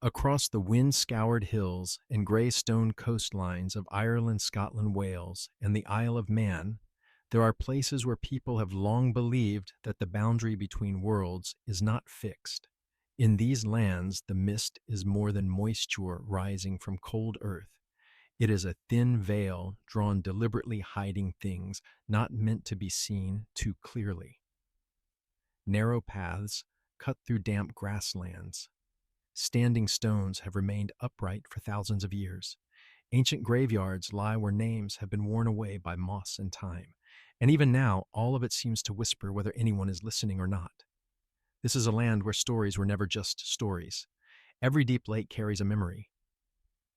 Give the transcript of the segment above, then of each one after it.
Across the wind-scoured hills and grey stone coastlines of Ireland, Scotland, Wales, and the Isle of Man, there are places where people have long believed that the boundary between worlds is not fixed. In these lands, the mist is more than moisture rising from cold earth. It is a thin veil drawn deliberately hiding things not meant to be seen too clearly. Narrow paths cut through damp grasslands. Standing stones have remained upright for thousands of years. Ancient graveyards lie where names have been worn away by moss and time. And even now, all of it seems to whisper whether anyone is listening or not. This is a land where stories were never just stories. Every deep lake carries a memory.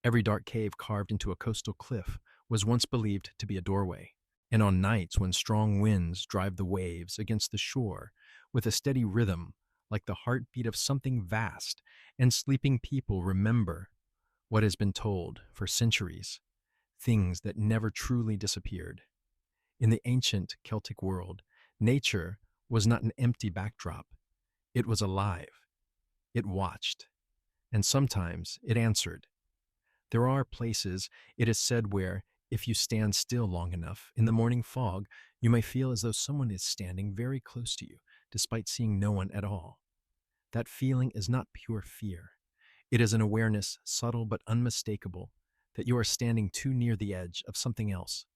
Every dark cave carved into a coastal cliff was once believed to be a doorway. And on nights when strong winds drive the waves against the shore with a steady rhythm, like the heartbeat of something vast, and sleeping people remember what has been told for centuries, things that never truly disappeared. In the ancient Celtic world, nature was not an empty backdrop. It was alive. It watched. And sometimes it answered. There are places, it is said, where, if you stand still long enough in the morning fog, you may feel as though someone is standing very close to you, despite seeing no one at all. That feeling is not pure fear. It is an awareness, subtle but unmistakable, that you are standing too near the edge of something else.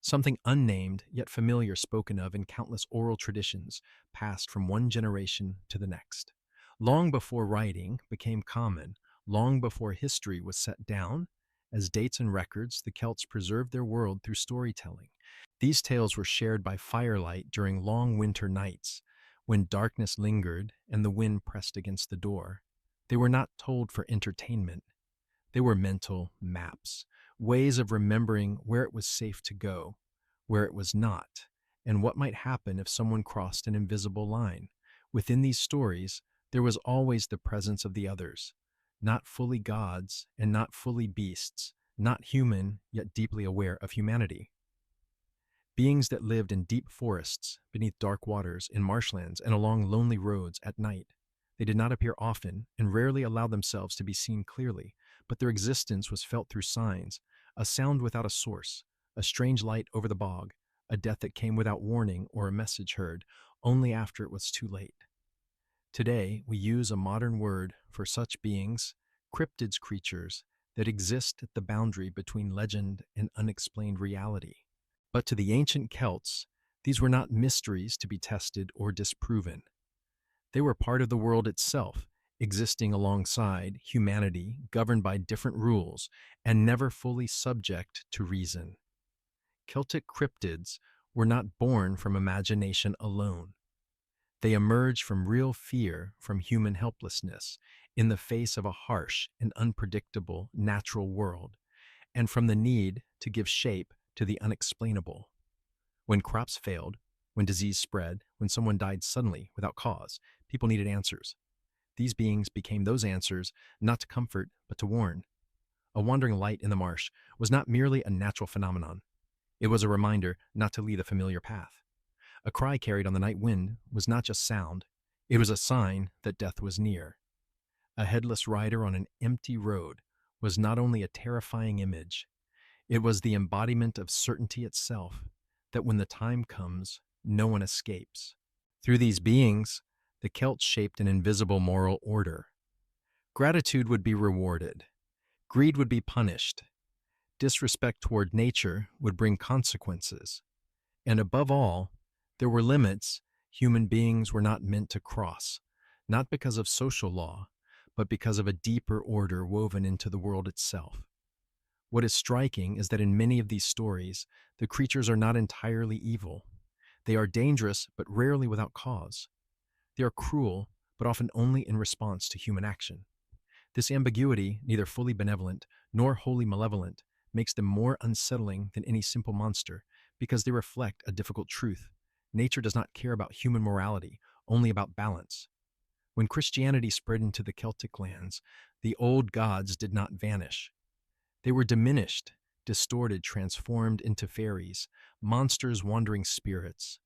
Something unnamed yet familiar, spoken of in countless oral traditions, passed from one generation to the next. Long before writing became common, long before history was set down as dates and records, the Celts preserved their world through storytelling. These tales were shared by firelight during long winter nights, when darkness lingered and the wind pressed against the door. They were not told for entertainment. They were mental maps, ways of remembering where it was safe to go, where it was not, and what might happen if someone crossed an invisible line. Within these stories, there was always the presence of the others, not fully gods and not fully beasts, not human yet deeply aware of humanity. Beings that lived in deep forests, beneath dark waters, in marshlands, and along lonely roads at night. They did not appear often and rarely allowed themselves to be seen clearly, but their existence was felt through signs, a sound without a source, a strange light over the bog, a death that came without warning, or a message heard only after it was too late. Today, we use a modern word for such beings, cryptids, creatures that exist at the boundary between legend and unexplained reality. But to the ancient Celts, these were not mysteries to be tested or disproven. They were part of the world itself, existing alongside humanity, governed by different rules, and never fully subject to reason. Celtic cryptids were not born from imagination alone. They emerged from real fear, from human helplessness, in the face of a harsh and unpredictable natural world, and from the need to give shape to the unexplainable. When crops failed, when disease spread, when someone died suddenly without cause, people needed answers. These beings became those answers, not to comfort, but to warn. A wandering light in the marsh was not merely a natural phenomenon. It was a reminder not to lead the familiar path. A cry carried on the night wind was not just sound, it was a sign that death was near. A headless rider on an empty road was not only a terrifying image, it was the embodiment of certainty itself, that when the time comes, no one escapes. Through these beings, the Celts shaped an invisible moral order. Gratitude would be rewarded. Greed would be punished. Disrespect toward nature would bring consequences. And above all, there were limits human beings were not meant to cross, not because of social law, but because of a deeper order woven into the world itself. What is striking is that in many of these stories, the creatures are not entirely evil. They are dangerous, but rarely without cause. They are cruel, but often only in response to human action. This ambiguity, neither fully benevolent nor wholly malevolent, makes them more unsettling than any simple monster, because they reflect a difficult truth. Nature does not care about human morality, only about balance. When Christianity spread into the Celtic lands, the old gods did not vanish. They were diminished, distorted, transformed into fairies, monsters, wandering spirits.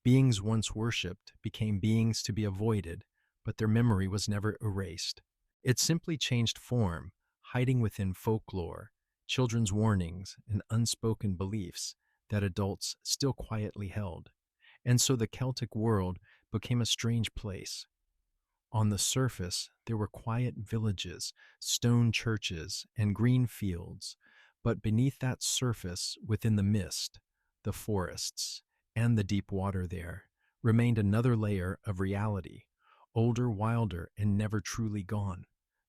Beings once worshipped became beings to be avoided, but their memory was never erased. It simply changed form, hiding within folklore, children's warnings, and unspoken beliefs that adults still quietly held. And so the Celtic world became a strange place. On the surface, there were quiet villages, stone churches, and green fields, but beneath that surface, within the mist, the forests, and the deep water there, remained another layer of reality, older, wilder, and never truly gone.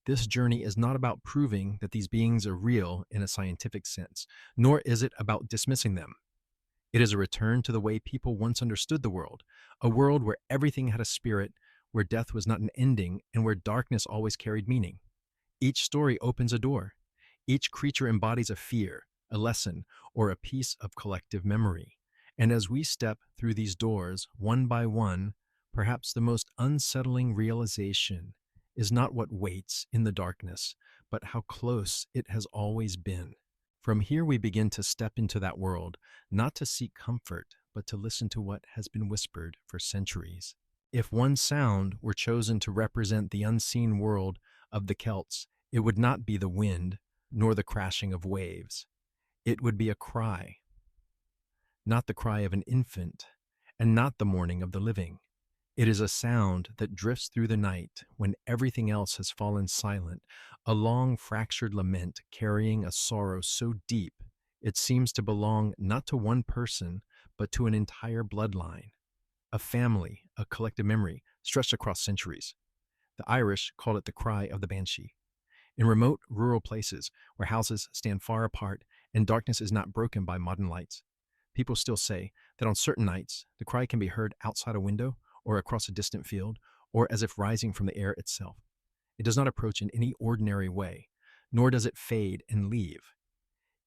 This journey is not about proving that these beings are real in a scientific sense, nor is it about dismissing them. It is a return to the way people once understood the world, a world where everything had a spirit, where death was not an ending, and where darkness always carried meaning. Each story opens a door. Each creature embodies a fear, a lesson, or a piece of collective memory. And as we step through these doors, one by one, perhaps the most unsettling realization is not what waits in the darkness, but how close it has always been. From here, we begin to step into that world, not to seek comfort, but to listen to what has been whispered for centuries. If one sound were chosen to represent the unseen world of the Celts, it would not be the wind nor the crashing of waves. It would be a cry, not the cry of an infant, and not the mourning of the living. It is a sound that drifts through the night when everything else has fallen silent, a long fractured lament carrying a sorrow so deep it seems to belong not to one person, but to an entire bloodline, a family, a collective memory stretched across centuries. The Irish called it the cry of the Banshee. In remote rural places where houses stand far apart and darkness is not broken by modern lights, people still say that on certain nights the cry can be heard outside a window or across a distant field, or as if rising from the air itself. It does not approach in any ordinary way, nor does it fade and leave.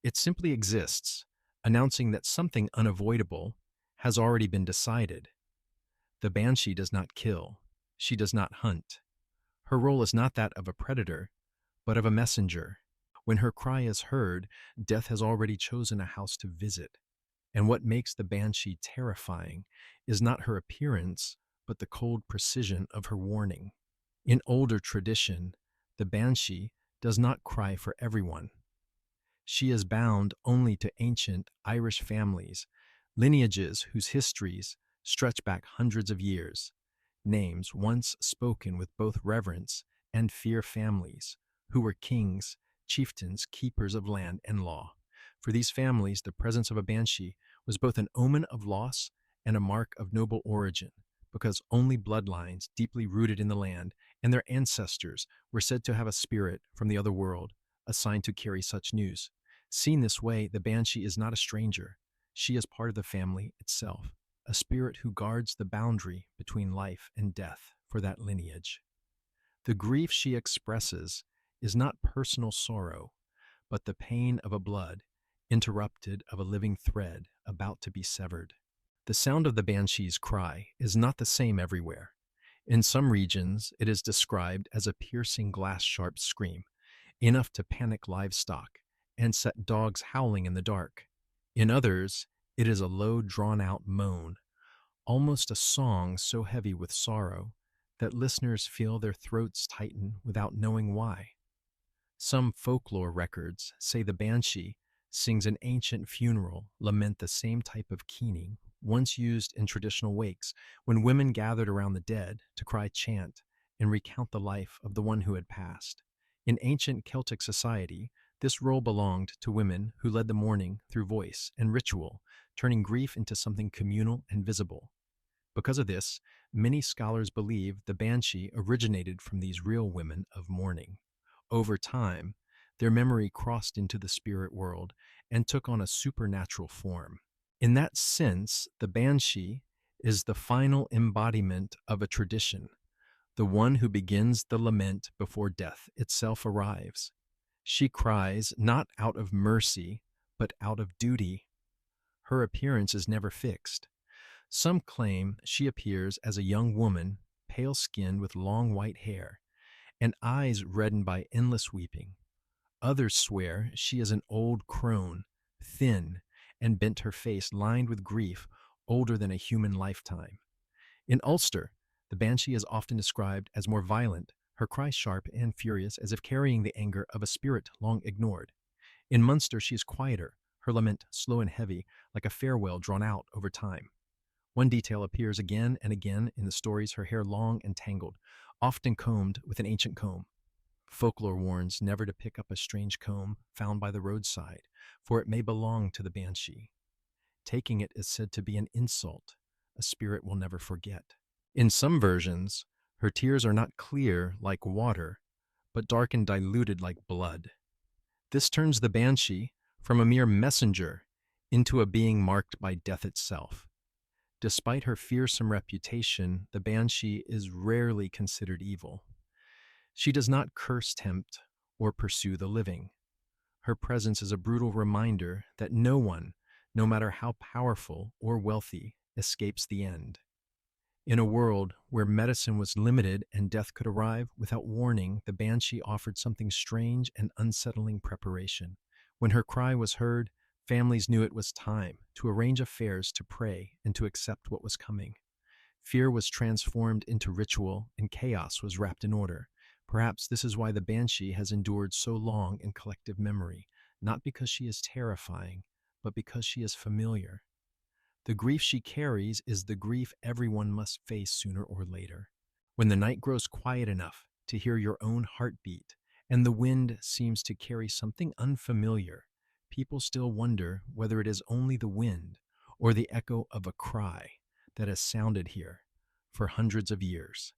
It simply exists, announcing that something unavoidable has already been decided. The Banshee does not kill. She does not hunt. Her role is not that of a predator, but of a messenger. When her cry is heard, death has already chosen a house to visit. And what makes the Banshee terrifying is not her appearance, but the cold precision of her warning. In older tradition, the Banshee does not cry for everyone. She is bound only to ancient Irish families, lineages whose histories stretch back hundreds of years, names once spoken with both reverence and fear families, who were kings, chieftains, keepers of land and law. For these families, the presence of a Banshee was both an omen of loss and a mark of noble origin, because only bloodlines deeply rooted in the land and their ancestors were said to have a spirit from the other world assigned to carry such news. Seen this way, the Banshee is not a stranger. She is part of the family itself, a spirit who guards the boundary between life and death for that lineage. The grief she expresses is not personal sorrow, but the pain of a blood interrupted of a living thread about to be severed. The sound of the Banshee's cry is not the same everywhere. In some regions, it is described as a piercing glass-sharp scream, enough to panic livestock and set dogs howling in the dark. In others, it is a low, drawn-out moan, almost a song so heavy with sorrow that listeners feel their throats tighten without knowing why. Some folklore records say the Banshee sings an ancient funeral lament, the same type of keening once used in traditional wakes when women gathered around the dead to cry chant and recount the life of the one who had passed. In ancient Celtic society, this role belonged to women who led the mourning through voice and ritual, turning grief into something communal and visible. Because of this, many scholars believe the Banshee originated from these real women of mourning. Over time, their memory crossed into the spirit world and took on a supernatural form. In that sense, the Banshee is the final embodiment of a tradition, the one who begins the lament before death itself arrives. She cries not out of mercy, but out of duty. Her appearance is never fixed. Some claim she appears as a young woman, pale-skinned with long white hair, and eyes reddened by endless weeping. Others swear she is an old crone, thin, and bent, her face lined with grief older than a human lifetime. In Ulster, the Banshee is often described as more violent, her cry sharp and furious as if carrying the anger of a spirit long ignored. In Munster she is quieter, her lament slow and heavy, like a farewell drawn out over time. One detail appears again and again in the stories, her hair long and tangled, often combed with an ancient comb. Folklore warns never to pick up a strange comb found by the roadside, for it may belong to the Banshee. Taking it is said to be an insult, a spirit will never forget. In some versions, her tears are not clear like water, but dark and diluted like blood. This turns the Banshee from a mere messenger into a being marked by death itself. Despite her fearsome reputation, the Banshee is rarely considered evil. She does not curse, tempt, or pursue the living. Her presence is a brutal reminder that no one, no matter how powerful or wealthy, escapes the end. In a world where medicine was limited and death could arrive without warning, the Banshee offered something strange and unsettling preparation. When her cry was heard, families knew it was time to arrange affairs, to pray, and to accept what was coming. Fear was transformed into ritual, and chaos was wrapped in order. Perhaps this is why the Banshee has endured so long in collective memory, not because she is terrifying, but because she is familiar. The grief she carries is the grief everyone must face sooner or later. When the night grows quiet enough to hear your own heartbeat, and the wind seems to carry something unfamiliar, people still wonder whether it is only the wind or the echo of a cry that has sounded here for hundreds of years.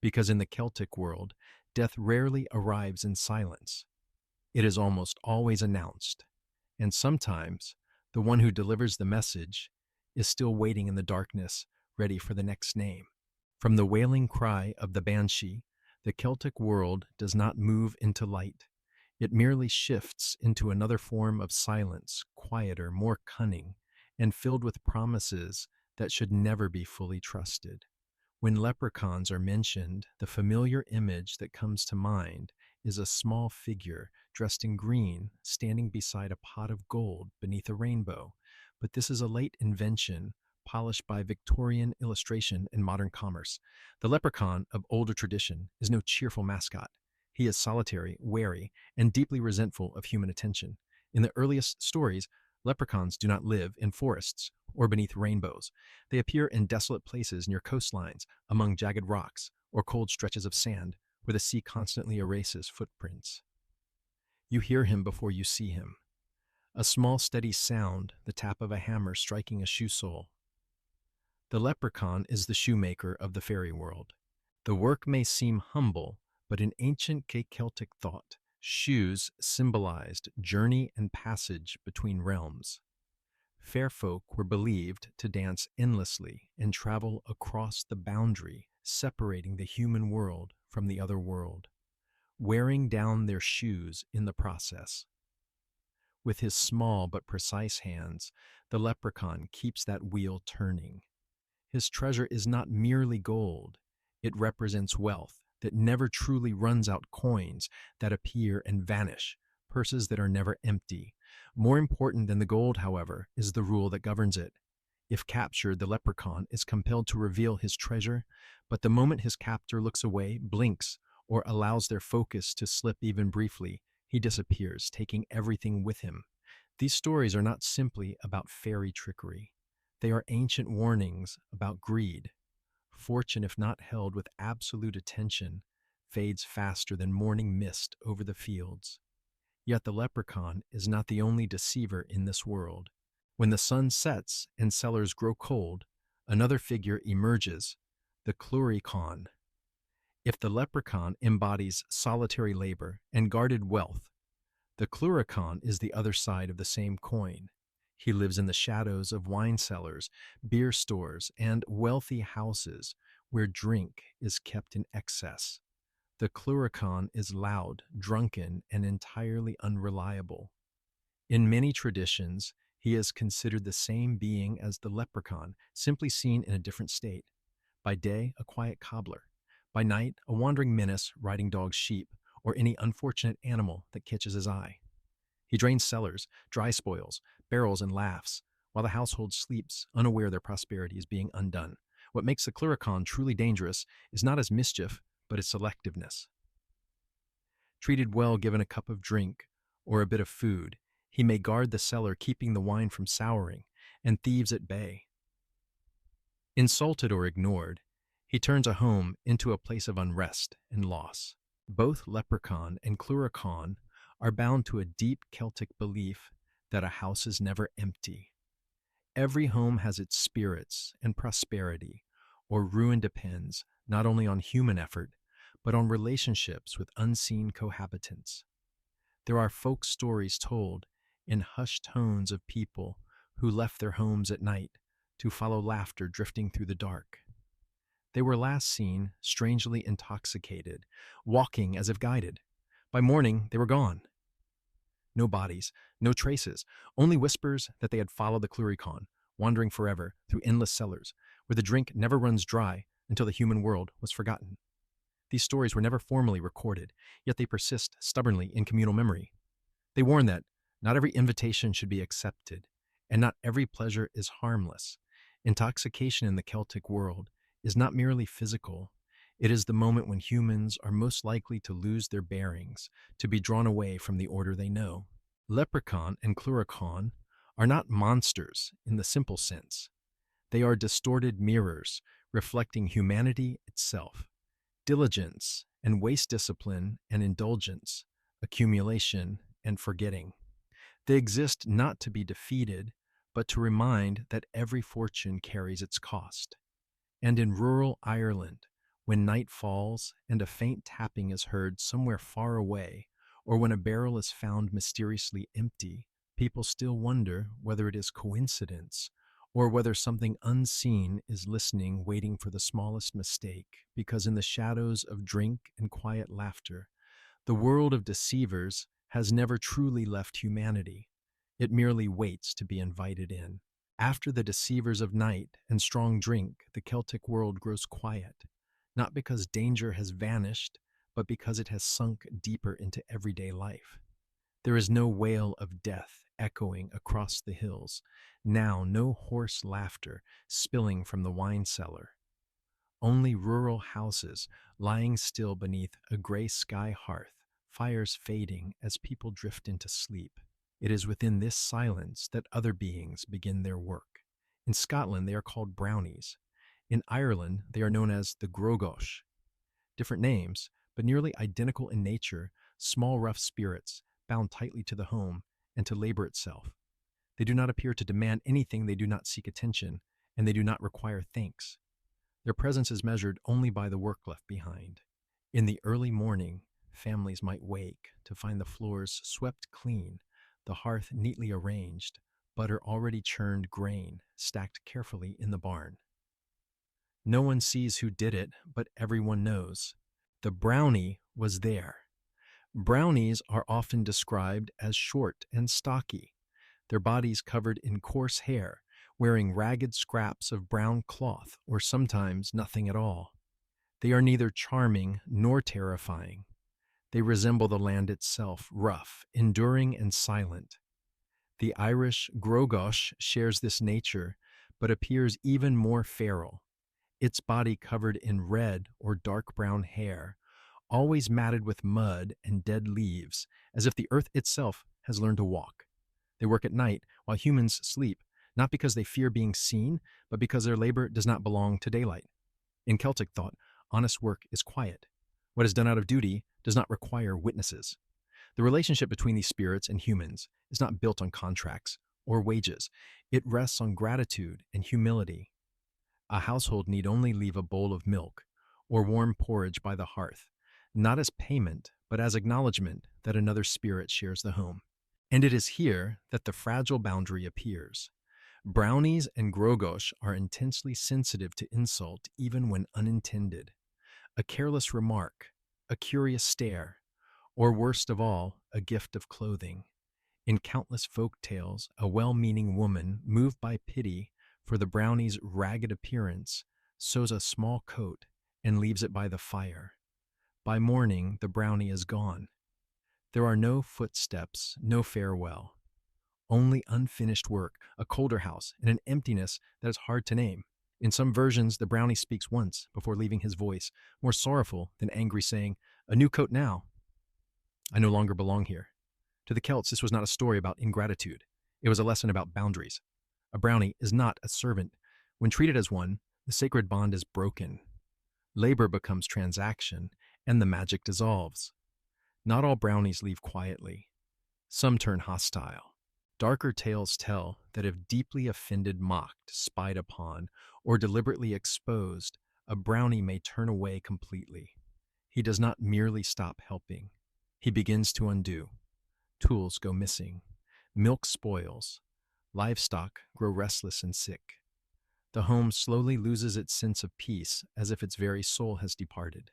Because in the Celtic world, death rarely arrives in silence. It is almost always announced, and sometimes the one who delivers the message is still waiting in the darkness, ready for the next name. From the wailing cry of the Banshee, the Celtic world does not move into light. It merely shifts into another form of silence, quieter, more cunning, and filled with promises that should never be fully trusted. When leprechauns are mentioned, the familiar image that comes to mind is a small figure dressed in green, standing beside a pot of gold beneath a rainbow. But this is a late invention, polished by Victorian illustration and modern commerce. The leprechaun of older tradition is no cheerful mascot. He is solitary, wary, and deeply resentful of human attention. In the earliest stories, leprechauns do not live in forests or beneath rainbows. They appear in desolate places near coastlines, among jagged rocks, or cold stretches of sand where the sea constantly erases footprints. You hear him before you see him. A small steady sound, the tap of a hammer striking a shoe sole. The leprechaun is the shoemaker of the fairy world. The work may seem humble, but in ancient Celtic thought, shoes symbolized journey and passage between realms. Fair folk were believed to dance endlessly and travel across the boundary, separating the human world from the other world, wearing down their shoes in the process. With his small but precise hands, the leprechaun keeps that wheel turning. His treasure is not merely gold, it represents wealth that never truly runs out, coins that appear and vanish, purses that are never empty. More important than the gold, however, is the rule that governs it. If captured, the leprechaun is compelled to reveal his treasure, but the moment his captor looks away, blinks, or allows their focus to slip even briefly, he disappears, taking everything with him. These stories are not simply about fairy trickery. They are ancient warnings about greed. Fortune, if not held with absolute attention, fades faster than morning mist over the fields. Yet the leprechaun is not the only deceiver in this world. When the sun sets and cellars grow cold, another figure emerges, the cluricaun. If the leprechaun embodies solitary labor and guarded wealth, the cluricaun is the other side of the same coin. He lives in the shadows of wine cellars, beer stores, and wealthy houses where drink is kept in excess. The cluricaun is loud, drunken, and entirely unreliable. In many traditions, he is considered the same being as the leprechaun, simply seen in a different state. By day, a quiet cobbler. By night, a wandering menace riding dogs, sheep, or any unfortunate animal that catches his eye. He drains cellars, dry spoils, barrels, and laughs, while the household sleeps, unaware their prosperity is being undone. What makes the cluricaun truly dangerous is not his mischief, but its selectiveness. Treated well, given a cup of drink or a bit of food, he may guard the cellar, keeping the wine from souring and thieves at bay. Insulted or ignored, he turns a home into a place of unrest and loss. Both leprechaun and cluricaun are bound to a deep Celtic belief that a house is never empty. Every home has its spirits, and prosperity or ruin depends not only on human effort, but on relationships with unseen cohabitants. There are folk stories told in hushed tones of people who left their homes at night to follow laughter drifting through the dark. They were last seen, strangely intoxicated, walking as if guided. By morning, they were gone. No bodies, no traces, only whispers that they had followed the cluricaun, wandering forever through endless cellars, where the drink never runs dry until the human world was forgotten. These stories were never formally recorded, yet they persist stubbornly in communal memory. They warn that not every invitation should be accepted, and not every pleasure is harmless. Intoxication in the Celtic world is not merely physical. It is the moment when humans are most likely to lose their bearings, to be drawn away from the order they know. Leprechaun and cluricaun are not monsters in the simple sense. They are distorted mirrors reflecting humanity itself. Diligence and waste, discipline and indulgence, accumulation and forgetting. They exist not to be defeated, but to remind that every fortune carries its cost. And in rural Ireland, when night falls and a faint tapping is heard somewhere far away, or when a barrel is found mysteriously empty, people still wonder whether it is coincidence or whether something unseen is listening, waiting for the smallest mistake, because in the shadows of drink and quiet laughter, the world of deceivers has never truly left humanity. It merely waits to be invited in. After the deceivers of night and strong drink, the Celtic world grows quiet, not because danger has vanished, but because it has sunk deeper into everyday life. There is no wail of death echoing across the hills, now no hoarse laughter spilling from the wine cellar. Only rural houses lying still beneath a gray sky hearth, fires fading as people drift into sleep. It is within this silence that other beings begin their work. In Scotland, they are called Brownies. In Ireland, they are known as the Grogosh. Different names, but nearly identical in nature, small rough spirits bound tightly to the home and to labor itself. They do not appear to demand anything, they do not seek attention, and they do not require thanks. Their presence is measured only by the work left behind. In the early morning, families might wake to find the floors swept clean, the hearth neatly arranged, butter already churned, grain stacked carefully in the barn. No one sees who did it, but everyone knows. The brownie was there. Brownies are often described as short and stocky, their bodies covered in coarse hair, wearing ragged scraps of brown cloth or sometimes nothing at all. They are neither charming nor terrifying. They resemble the land itself, rough, enduring, and silent. The Irish Grogosh shares this nature, but appears even more feral, its body covered in red or dark brown hair, always matted with mud and dead leaves, as if the earth itself has learned to walk. They work at night while humans sleep, not because they fear being seen, but because their labor does not belong to daylight. In Celtic thought, honest work is quiet. What is done out of duty does not require witnesses. The relationship between these spirits and humans is not built on contracts or wages. It rests on gratitude and humility. A household need only leave a bowl of milk or warm porridge by the hearth, not as payment, but as acknowledgement that another spirit shares the home. And it is here that the fragile boundary appears. Brownies and Grogosh are intensely sensitive to insult even when unintended. A careless remark, a curious stare, or worst of all, a gift of clothing. In countless folk tales, a well-meaning woman, moved by pity for the brownie's ragged appearance, sews a small coat and leaves it by the fire. By morning, the brownie is gone. There are no footsteps, no farewell. Only unfinished work, a colder house, and an emptiness that is hard to name. In some versions, the brownie speaks once before leaving his voice, more sorrowful than angry, saying, "A new coat now. I no longer belong here." To the Celts, this was not a story about ingratitude. It was a lesson about boundaries. A brownie is not a servant. When treated as one, the sacred bond is broken. Labor becomes transaction, and the magic dissolves. Not all brownies leave quietly. Some turn hostile. Darker tales tell that if deeply offended, mocked, spied upon, or deliberately exposed, a brownie may turn away completely. He does not merely stop helping. He begins to undo. Tools go missing. Milk spoils. Livestock grow restless and sick. The home slowly loses its sense of peace as if its very soul has departed.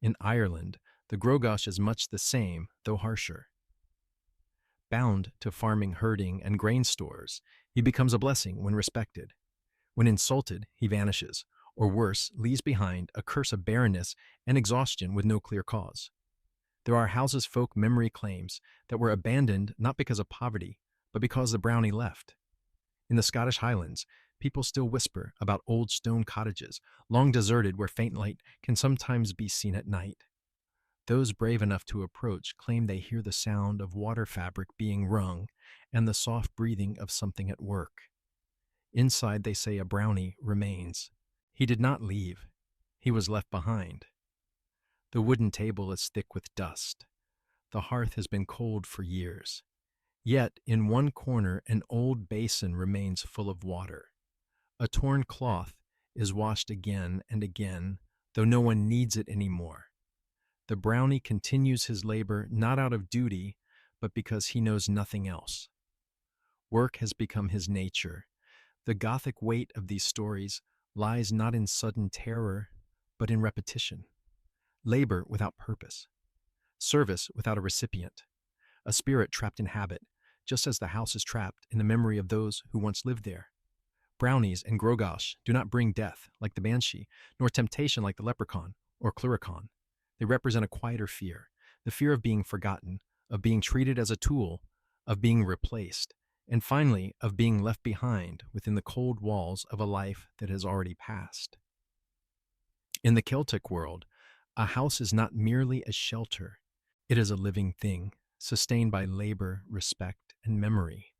In Ireland, the Grogash is much the same, though harsher. Bound to farming, herding, and grain stores, he becomes a blessing when respected. When insulted, he vanishes, or worse, leaves behind a curse of barrenness and exhaustion with no clear cause. There are houses folk memory claims that were abandoned not because of poverty, but because the brownie left. In the Scottish Highlands, people still whisper about old stone cottages, long deserted where faint light can sometimes be seen at night. Those brave enough to approach claim they hear the sound of water fabric being wrung and the soft breathing of something at work. Inside, they say a brownie remains. He did not leave. He was left behind. The wooden table is thick with dust. The hearth has been cold for years. Yet, in one corner, an old basin remains full of water. A torn cloth is washed again and again, though no one needs it anymore. The brownie continues his labor not out of duty, but because he knows nothing else. Work has become his nature. The Gothic weight of these stories lies not in sudden terror, but in repetition. Labor without purpose. Service without a recipient. A spirit trapped in habit, just as the house is trapped in the memory of those who once lived there. Brownies and Grogash do not bring death like the Banshee, nor temptation like the leprechaun or clurichaun. They represent a quieter fear, the fear of being forgotten, of being treated as a tool, of being replaced, and finally of being left behind within the cold walls of a life that has already passed. In the Celtic world, a house is not merely a shelter. It is a living thing, sustained by labor, respect, and memory.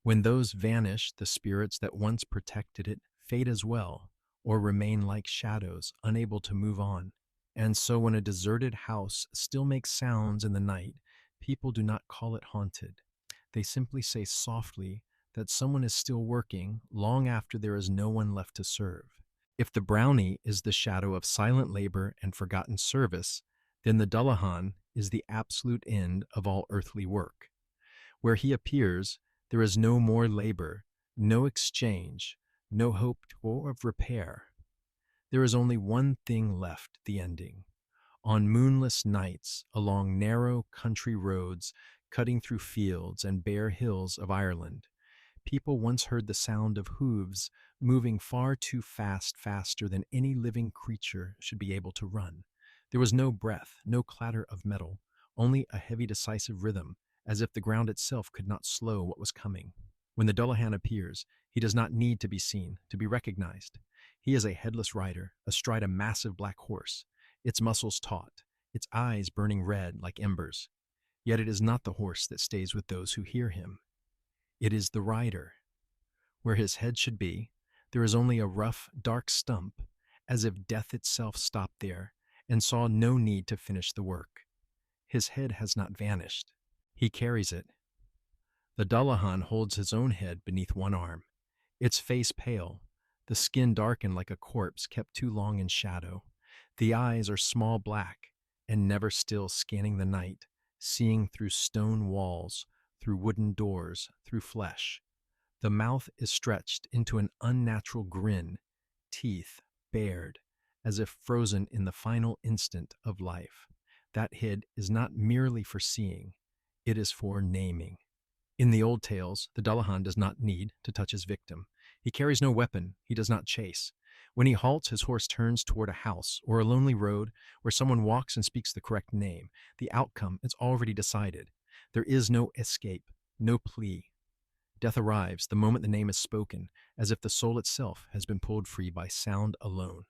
When those vanish, the spirits that once protected it fade as well, or remain like shadows, unable to move on. And so when a deserted house still makes sounds in the night, people do not call it haunted. They simply say softly that someone is still working long after there is no one left to serve. If the brownie is the shadow of silent labor and forgotten service, then the Dullahan is the absolute end of all earthly work. Where he appears, there is no more labor, no exchange, no hope or of repair. There is only one thing left, the ending. On moonless nights, along narrow country roads, cutting through fields and bare hills of Ireland, people once heard the sound of hooves moving far too fast, faster than any living creature should be able to run. There was no breath, no clatter of metal, only a heavy decisive rhythm, as if the ground itself could not slow what was coming. When the Dullahan appears, he does not need to be seen, to be recognized. He is a headless rider, astride a massive black horse, its muscles taut, its eyes burning red like embers. Yet it is not the horse that stays with those who hear him. It is the rider. Where his head should be, there is only a rough, dark stump, as if death itself stopped there and saw no need to finish the work. His head has not vanished. He carries it. The Dullahan holds his own head beneath one arm, its face pale, the skin darkened like a corpse kept too long in shadow. The eyes are small black and never still, scanning the night, seeing through stone walls, through wooden doors, through flesh. The mouth is stretched into an unnatural grin, teeth bared, as if frozen in the final instant of life. That head is not merely for seeing, it is for naming. In the old tales, the Dullahan does not need to touch his victim. He carries no weapon, he does not chase. When he halts, his horse turns toward a house or a lonely road where someone walks and speaks the correct name. The outcome is already decided. There is no escape, no plea. Death arrives the moment the name is spoken, as if the soul itself has been pulled free by sound alone.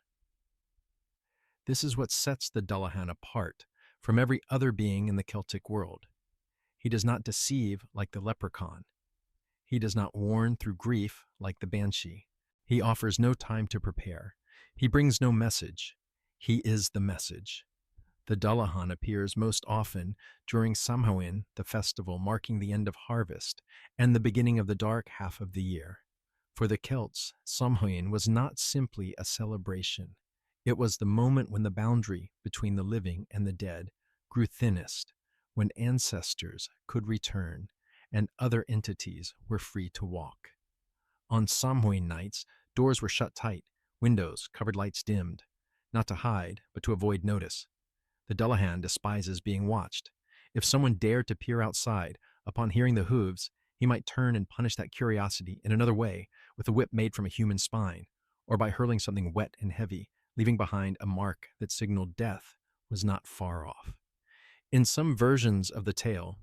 This is what sets the Dullahan apart from every other being in the Celtic world. He does not deceive like the leprechaun. He does not warn through grief like the Banshee. He offers no time to prepare. He brings no message. He is the message. The Dullahan appears most often during Samhain, the festival marking the end of harvest and the beginning of the dark half of the year. For the Celts, Samhain was not simply a celebration. It was the moment when the boundary between the living and the dead grew thinnest, when ancestors could return and other entities were free to walk. On Samhain nights, doors were shut tight, windows, covered lights dimmed, not to hide, but to avoid notice. The Dullahan despises being watched. If someone dared to peer outside, upon hearing the hooves, he might turn and punish that curiosity in another way, with a whip made from a human spine, or by hurling something wet and heavy, leaving behind a mark that signaled death was not far off. In some versions of the tale,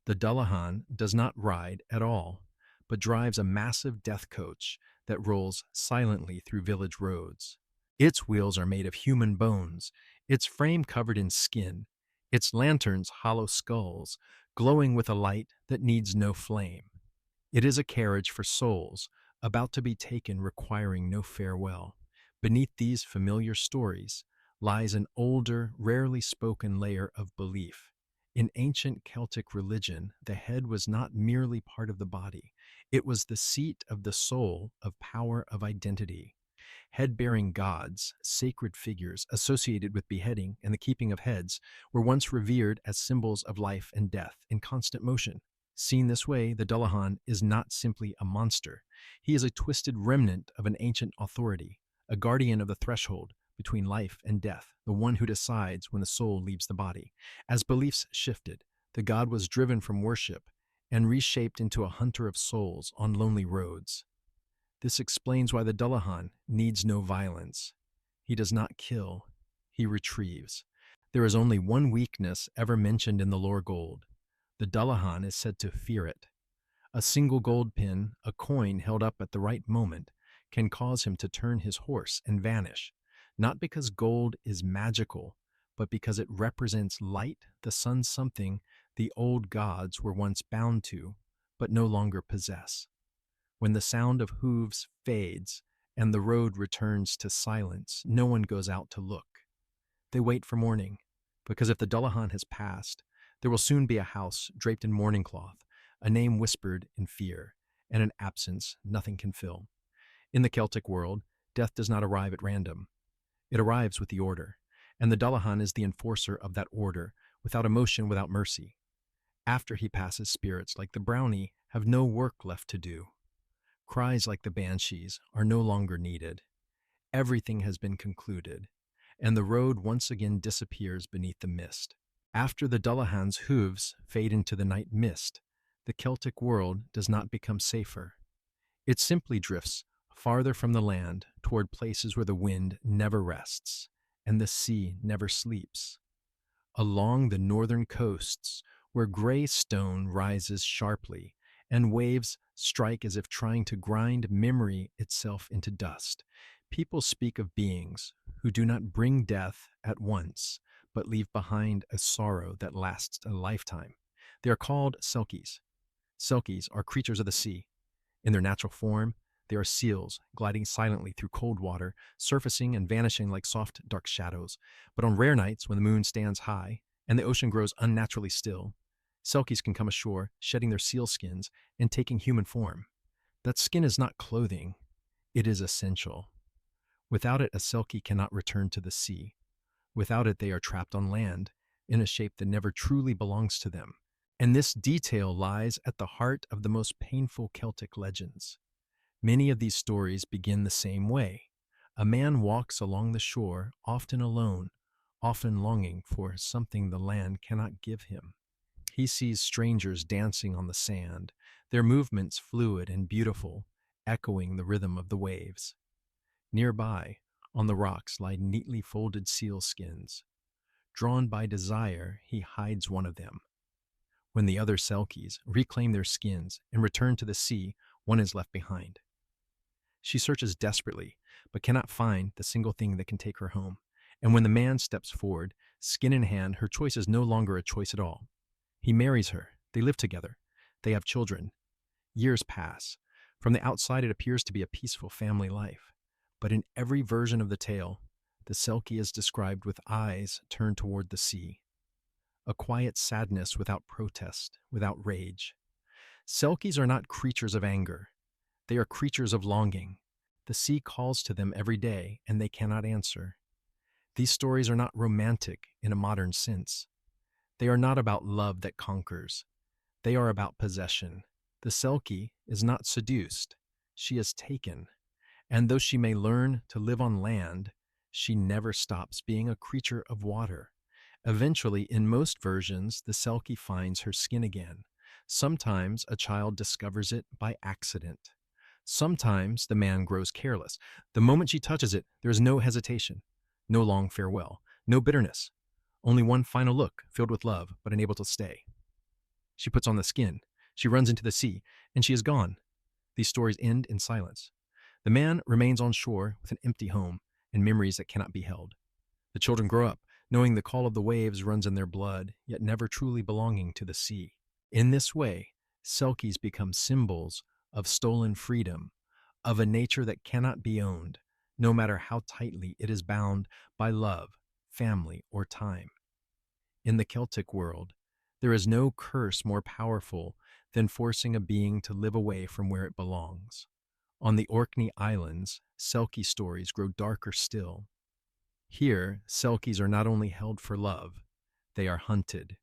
the Dullahan does not ride at all, but drives a massive death coach that rolls silently through village roads. Its wheels are made of human bones, its frame covered in skin, its lanterns hollow skulls, glowing with a light that needs no flame. It is a carriage for souls, about to be taken, requiring no farewell. Beneath these familiar stories lies an older, rarely spoken layer of belief. In ancient Celtic religion, the head was not merely part of the body. It was the seat of the soul, of power, of identity. Head-bearing gods, sacred figures associated with beheading and the keeping of heads, were once revered as symbols of life and death in constant motion. Seen this way, the Dullahan is not simply a monster. He is a twisted remnant of an ancient authority, a guardian of the threshold between life and death, the one who decides when the soul leaves the body. As beliefs shifted, the god was driven from worship and reshaped into a hunter of souls on lonely roads. This explains why the Dullahan needs no violence. He does not kill, he retrieves. There is only one weakness ever mentioned in the lore gold. The Dullahan is said to fear it. A single gold pin, a coin held up at the right moment, can cause him to turn his horse and vanish, not because gold is magical, but because it represents light, the sun, something the old gods were once bound to, but no longer possess. When the sound of hooves fades and the road returns to silence, no one goes out to look. They wait for morning, because if the Dullahan has passed, there will soon be a house draped in mourning cloth, a name whispered in fear, and an absence nothing can fill. In the Celtic world, death does not arrive at random. It arrives with the order, and the Dullahan is the enforcer of that order, without emotion, without mercy. After he passes, spirits like the Brownie have no work left to do. Cries like the Banshees are no longer needed. Everything has been concluded, and the road once again disappears beneath the mist. After the Dullahan's hooves fade into the night mist, the Celtic world does not become safer. It simply drifts farther from the land toward places where the wind never rests and the sea never sleeps. Along the northern coasts, where gray stone rises sharply and waves strike as if trying to grind memory itself into dust, people speak of beings who do not bring death at once, but leave behind a sorrow that lasts a lifetime. They are called Selkies. Selkies are creatures of the sea. In their natural form, they are seals gliding silently through cold water, surfacing and vanishing like soft, dark shadows. But on rare nights when the moon stands high and the ocean grows unnaturally still, Selkies can come ashore, shedding their seal skins and taking human form. That skin is not clothing, it is essential. Without it, a Selkie cannot return to the sea. Without it, they are trapped on land, in a shape that never truly belongs to them. And this detail lies at the heart of the most painful Celtic legends. Many of these stories begin the same way. A man walks along the shore, often alone, often longing for something the land cannot give him. He sees strangers dancing on the sand, their movements fluid and beautiful, echoing the rhythm of the waves. Nearby, on the rocks, lie neatly folded seal skins. Drawn by desire, he hides one of them. When the other Selkies reclaim their skins and return to the sea, one is left behind. She searches desperately, but cannot find the single thing that can take her home. And when the man steps forward, skin in hand, her choice is no longer a choice at all. He marries her. They live together. They have children. Years pass. From the outside, it appears to be a peaceful family life. But in every version of the tale, the Selkie is described with eyes turned toward the sea. A quiet sadness without protest, without rage. Selkies are not creatures of anger. They are creatures of longing. The sea calls to them every day, and they cannot answer. These stories are not romantic in a modern sense. They are not about love that conquers. They are about possession. The Selkie is not seduced. She is taken. And though she may learn to live on land, she never stops being a creature of water. Eventually, in most versions, the Selkie finds her skin again. Sometimes a child discovers it by accident. Sometimes the man grows careless. The moment she touches it, there is no hesitation, no long farewell, no bitterness, only one final look filled with love but unable to stay. She puts on the skin, she runs into the sea, and she is gone. These stories end in silence. The man remains on shore with an empty home and memories that cannot be held. The children grow up, knowing the call of the waves runs in their blood, yet never truly belonging to the sea. In this way, Selkies become symbols of stolen freedom, of a nature that cannot be owned, no matter how tightly it is bound by love, family, or time. In the Celtic world, there is no curse more powerful than forcing a being to live away from where it belongs. On the Orkney Islands, Selkie stories grow darker still. Here, Selkies are not only held for love, they are hunted.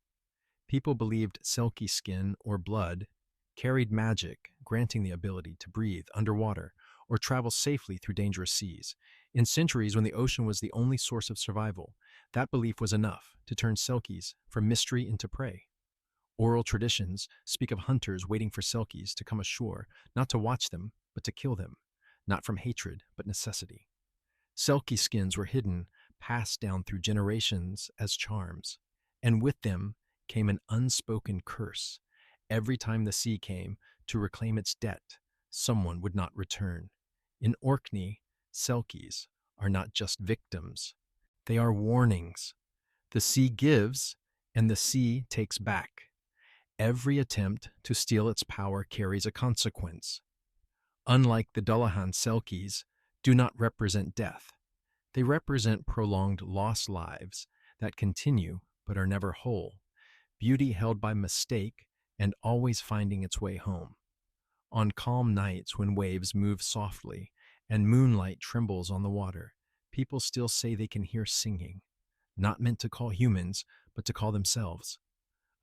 People believed Selkie skin or blood carried magic, granting the ability to breathe underwater or travel safely through dangerous seas. In centuries when the ocean was the only source of survival, that belief was enough to turn Selkies from mystery into prey. Oral traditions speak of hunters waiting for Selkies to come ashore, not to watch them, but to kill them, not from hatred, but necessity. Selkie skins were hidden, passed down through generations as charms, and with them came an unspoken curse. Every time the sea came to reclaim its debt, someone would not return. In Orkney, Selkies are not just victims. They are warnings. The sea gives, and the sea takes back. Every attempt to steal its power carries a consequence. Unlike the Dullahan, Selkies do not represent death. They represent prolonged lost lives that continue but are never whole, beauty held by mistake and always finding its way home. On calm nights when waves move softly and moonlight trembles on the water, people still say they can hear singing, not meant to call humans, but to call themselves.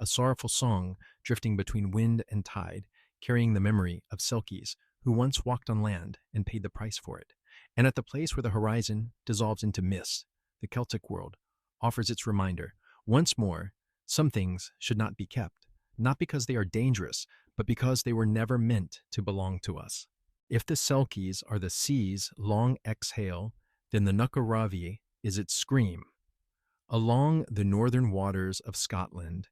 A sorrowful song drifting between wind and tide, carrying the memory of Selkies who once walked on land and paid the price for it. And at the place where the horizon dissolves into mist, the Celtic world offers its reminder. Once more, some things should not be kept, not because they are dangerous, but because they were never meant to belong to us. If the Selkies are the sea's long exhale, then the Nukaravie is its scream. Along the northern waters of Scotland,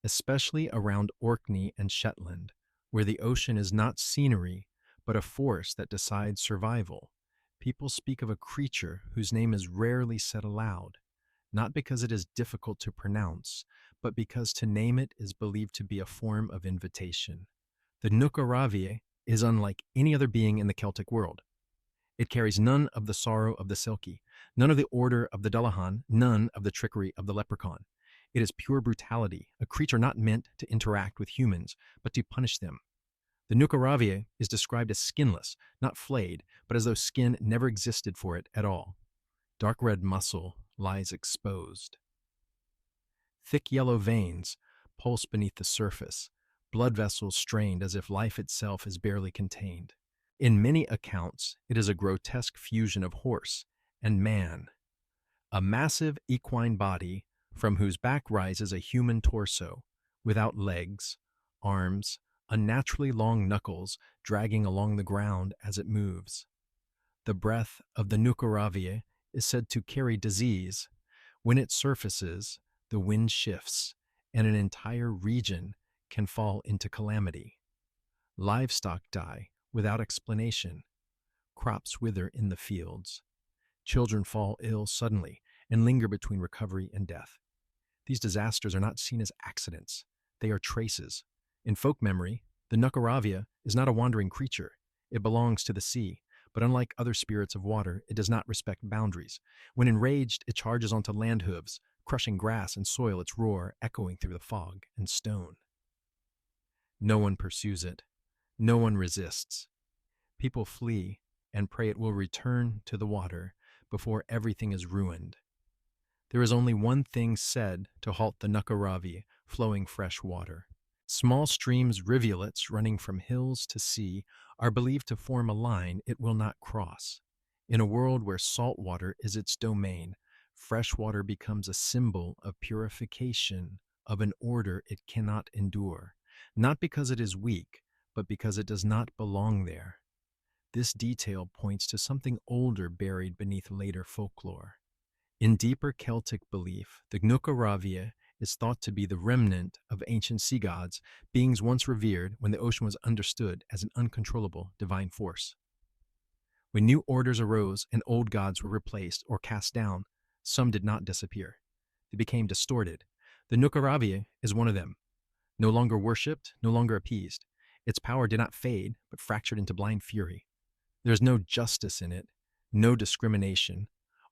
especially around Orkney and Shetland, where the ocean is not scenery, but a force that decides survival, people speak of a creature whose name is rarely said aloud, not because it is difficult to pronounce, but because to name it is believed to be a form of invitation. The Nukaravie is unlike any other being in the Celtic world. It carries none of the sorrow of the Selkie, none of the order of the Dullahan, none of the trickery of the leprechaun. It is pure brutality, a creature not meant to interact with humans, but to punish them. The Nukaravie is described as skinless, not flayed, but as though skin never existed for it at all. Dark red muscle lies exposed. Thick yellow veins pulse beneath the surface, blood vessels strained as if life itself is barely contained. In many accounts, it is a grotesque fusion of horse and man. A massive equine body from whose back rises a human torso, without legs, arms, unnaturally long knuckles dragging along the ground as it moves. The breath of the Nukaravie is said to carry disease. When it surfaces, the wind shifts, and an entire region can fall into calamity. Livestock die without explanation. Crops wither in the fields. Children fall ill suddenly and linger between recovery and death. These disasters are not seen as accidents, they are traces. In folk memory, the Nukaravia is not a wandering creature. It belongs to the sea, but unlike other spirits of water, it does not respect boundaries. When enraged, it charges onto land hooves, crushing grass and soil, its roar echoing through the fog and stone. No one pursues it. No one resists. People flee and pray it will return to the water before everything is ruined. There is only one thing said to halt the Nukaravi flowing fresh water. Small streams, rivulets running from hills to sea, are believed to form a line it will not cross. In a world where salt water is its domain, fresh water becomes a symbol of purification, of an order it cannot endure, not because it is weak, but because it does not belong there. This detail points to something older buried beneath later folklore. In deeper Celtic belief, the Nukaravia is thought to be the remnant of ancient sea gods, beings once revered when the ocean was understood as an uncontrollable divine force. When new orders arose and old gods were replaced or cast down, some did not disappear. They became distorted. The Nukaravia is one of them. No longer worshipped, no longer appeased. Its power did not fade, but fractured into blind fury. There is no justice in it, no discrimination,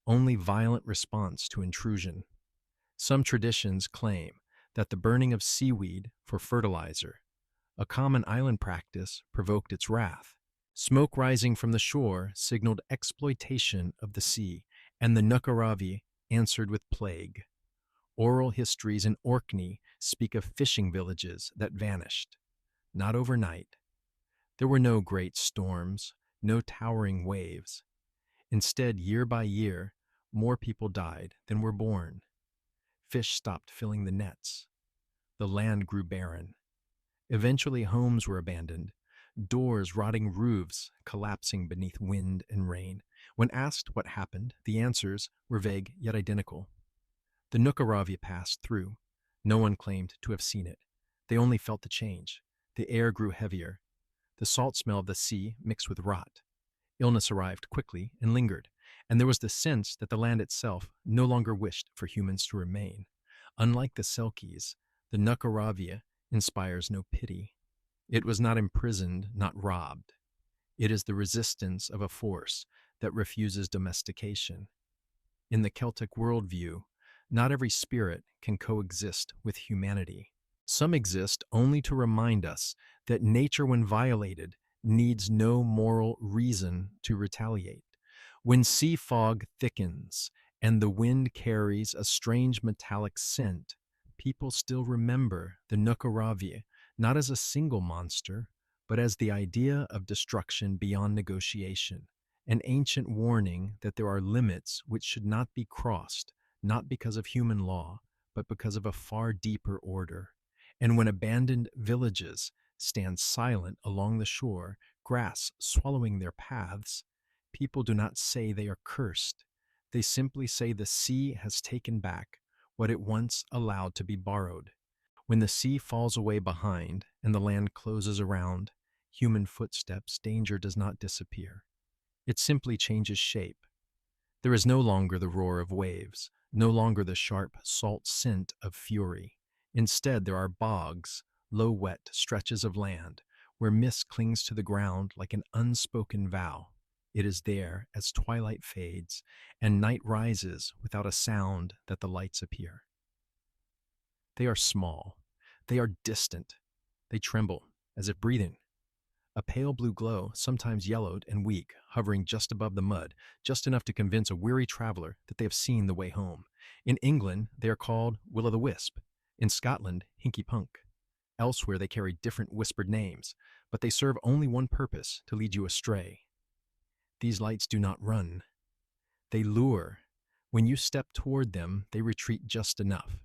only violent response to intrusion. Some traditions claim that the burning of seaweed for fertilizer, a common island practice, provoked its wrath. Smoke rising from the shore signaled exploitation of the sea, and the Nukaravi answered with plague. Oral histories in Orkney speak of fishing villages that vanished. Not overnight. There were no great storms, no towering waves. Instead, year by year, more people died than were born. Fish stopped filling the nets. The land grew barren. Eventually, homes were abandoned, doors rotting, roofs collapsing beneath wind and rain. When asked what happened, the answers were vague yet identical. The Nukaravia passed through. No one claimed to have seen it. They only felt the change. The air grew heavier. The salt smell of the sea mixed with rot. Illness arrived quickly and lingered, and there was the sense that the land itself no longer wished for humans to remain. Unlike the Selkies, the Nukaravia inspires no pity. It was not imprisoned, not robbed. It is the resistance of a force that refuses domestication. In the Celtic worldview, not every spirit can coexist with humanity. Some exist only to remind us that nature, when violated, needs no moral reason to retaliate. When sea fog thickens and the wind carries a strange metallic scent, people still remember the Nukaravia not as a single monster, but as the idea of destruction beyond negotiation, an ancient warning that there are limits which should not be crossed, not because of human law, but because of a far deeper order. And when abandoned villages stand silent along the shore, grass swallowing their paths, people do not say they are cursed. They simply say the sea has taken back what it once allowed to be borrowed. When the sea falls away behind and the land closes around human footsteps, danger does not disappear. It simply changes shape. There is no longer the roar of waves, no longer the sharp salt scent of fury. Instead, there are bogs, low wet stretches of land, where mist clings to the ground like an unspoken vow. It is there as twilight fades and night rises without a sound that the lights appear. They are small. They are distant. They tremble, as if breathing. A pale blue glow, sometimes yellowed and weak, hovering just above the mud, just enough to convince a weary traveler that they have seen the way home. In England, they are called will-o'-the-wisp. In Scotland, hinky punk. Elsewhere, they carry different whispered names, but they serve only one purpose, to lead you astray. These lights do not run. They lure. When you step toward them, they retreat just enough.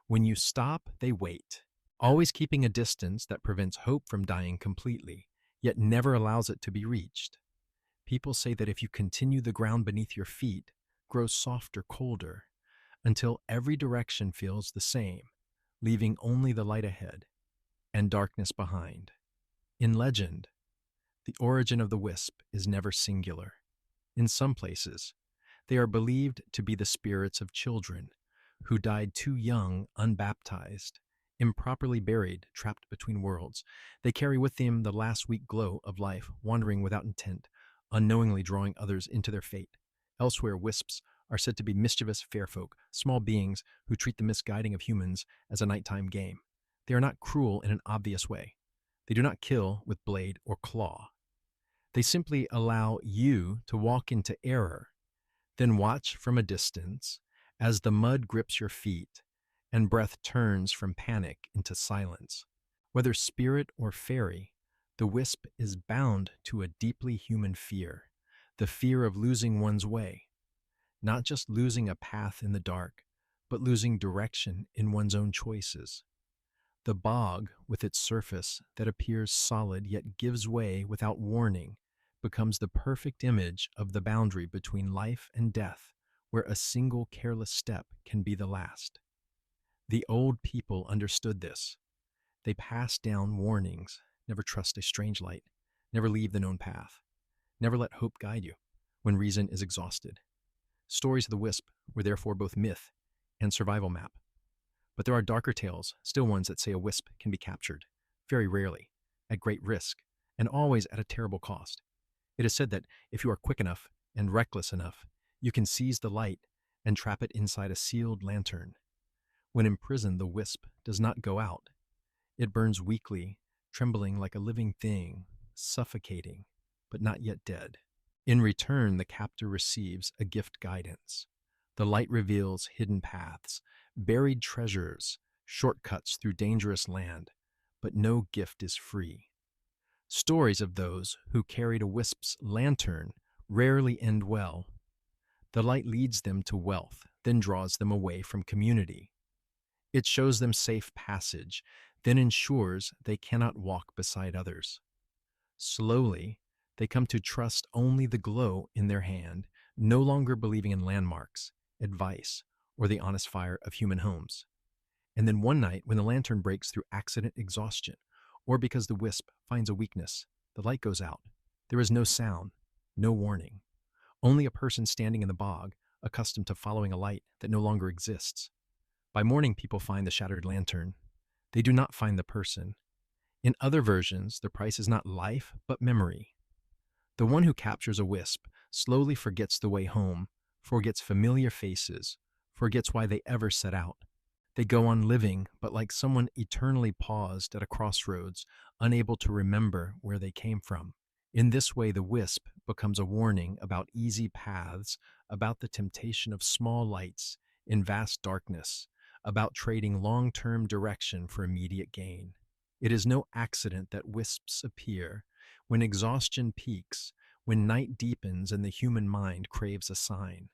When you stop, they wait, always keeping a distance that prevents hope from dying completely, yet never allows it to be reached. People say that if you continue, the ground beneath your feet grows softer, colder, until every direction feels the same, leaving only the light ahead. and darkness behind. In legend, the origin of the wisp is never singular. In some places, they are believed to be the spirits of children who died too young, unbaptized, improperly buried, trapped between worlds. They carry with them the last weak glow of life, wandering without intent, unknowingly drawing others into their fate. Elsewhere, wisps are said to be mischievous fair folk, small beings who treat the misguiding of humans as a nighttime game. They are not cruel in an obvious way. They do not kill with blade or claw. They simply allow you to walk into error, then watch from a distance as the mud grips your feet and breath turns from panic into silence. Whether spirit or fairy, the wisp is bound to a deeply human fear, the fear of losing one's way, not just losing a path in the dark, but losing direction in one's own choices. The bog, with its surface that appears solid yet gives way without warning, becomes the perfect image of the boundary between life and death, where a single careless step can be the last. The old people understood this. They passed down warnings: never trust a strange light, never leave the known path, never let hope guide you when reason is exhausted. Stories of the wisp were therefore both myth and survival map. But there are darker tales, still ones that say a wisp can be captured, very rarely, at great risk, and always at a terrible cost. It is said that if you are quick enough and reckless enough, you can seize the light and trap it inside a sealed lantern. When imprisoned, the wisp does not go out. It burns weakly, trembling like a living thing, suffocating, but not yet dead. In return, the captor receives a gift guidance. The light reveals hidden paths, buried treasures, shortcuts through dangerous land, but no gift is free. Stories of those who carried a wisp's lantern rarely end well. The light leads them to wealth, then draws them away from community. It shows them safe passage, then ensures they cannot walk beside others. Slowly, they come to trust only the glow in their hand, no longer believing in landmarks, advice, or the honest fire of human homes. And then one night, when the lantern breaks through accident, exhaustion, or because the wisp finds a weakness, the light goes out. There is no sound, no warning. Only a person standing in the bog, accustomed to following a light that no longer exists. By morning, people find the shattered lantern. They do not find the person. In other versions, the price is not life, but memory. The one who captures a wisp slowly forgets the way home, forgets familiar faces, forgets why they ever set out. They go on living, but like someone eternally paused at a crossroads, unable to remember where they came from. In this way, the wisp becomes a warning about easy paths, about the temptation of small lights in vast darkness, about trading long-term direction for immediate gain. It is no accident that wisps appear when exhaustion peaks, when night deepens and the human mind craves a sign.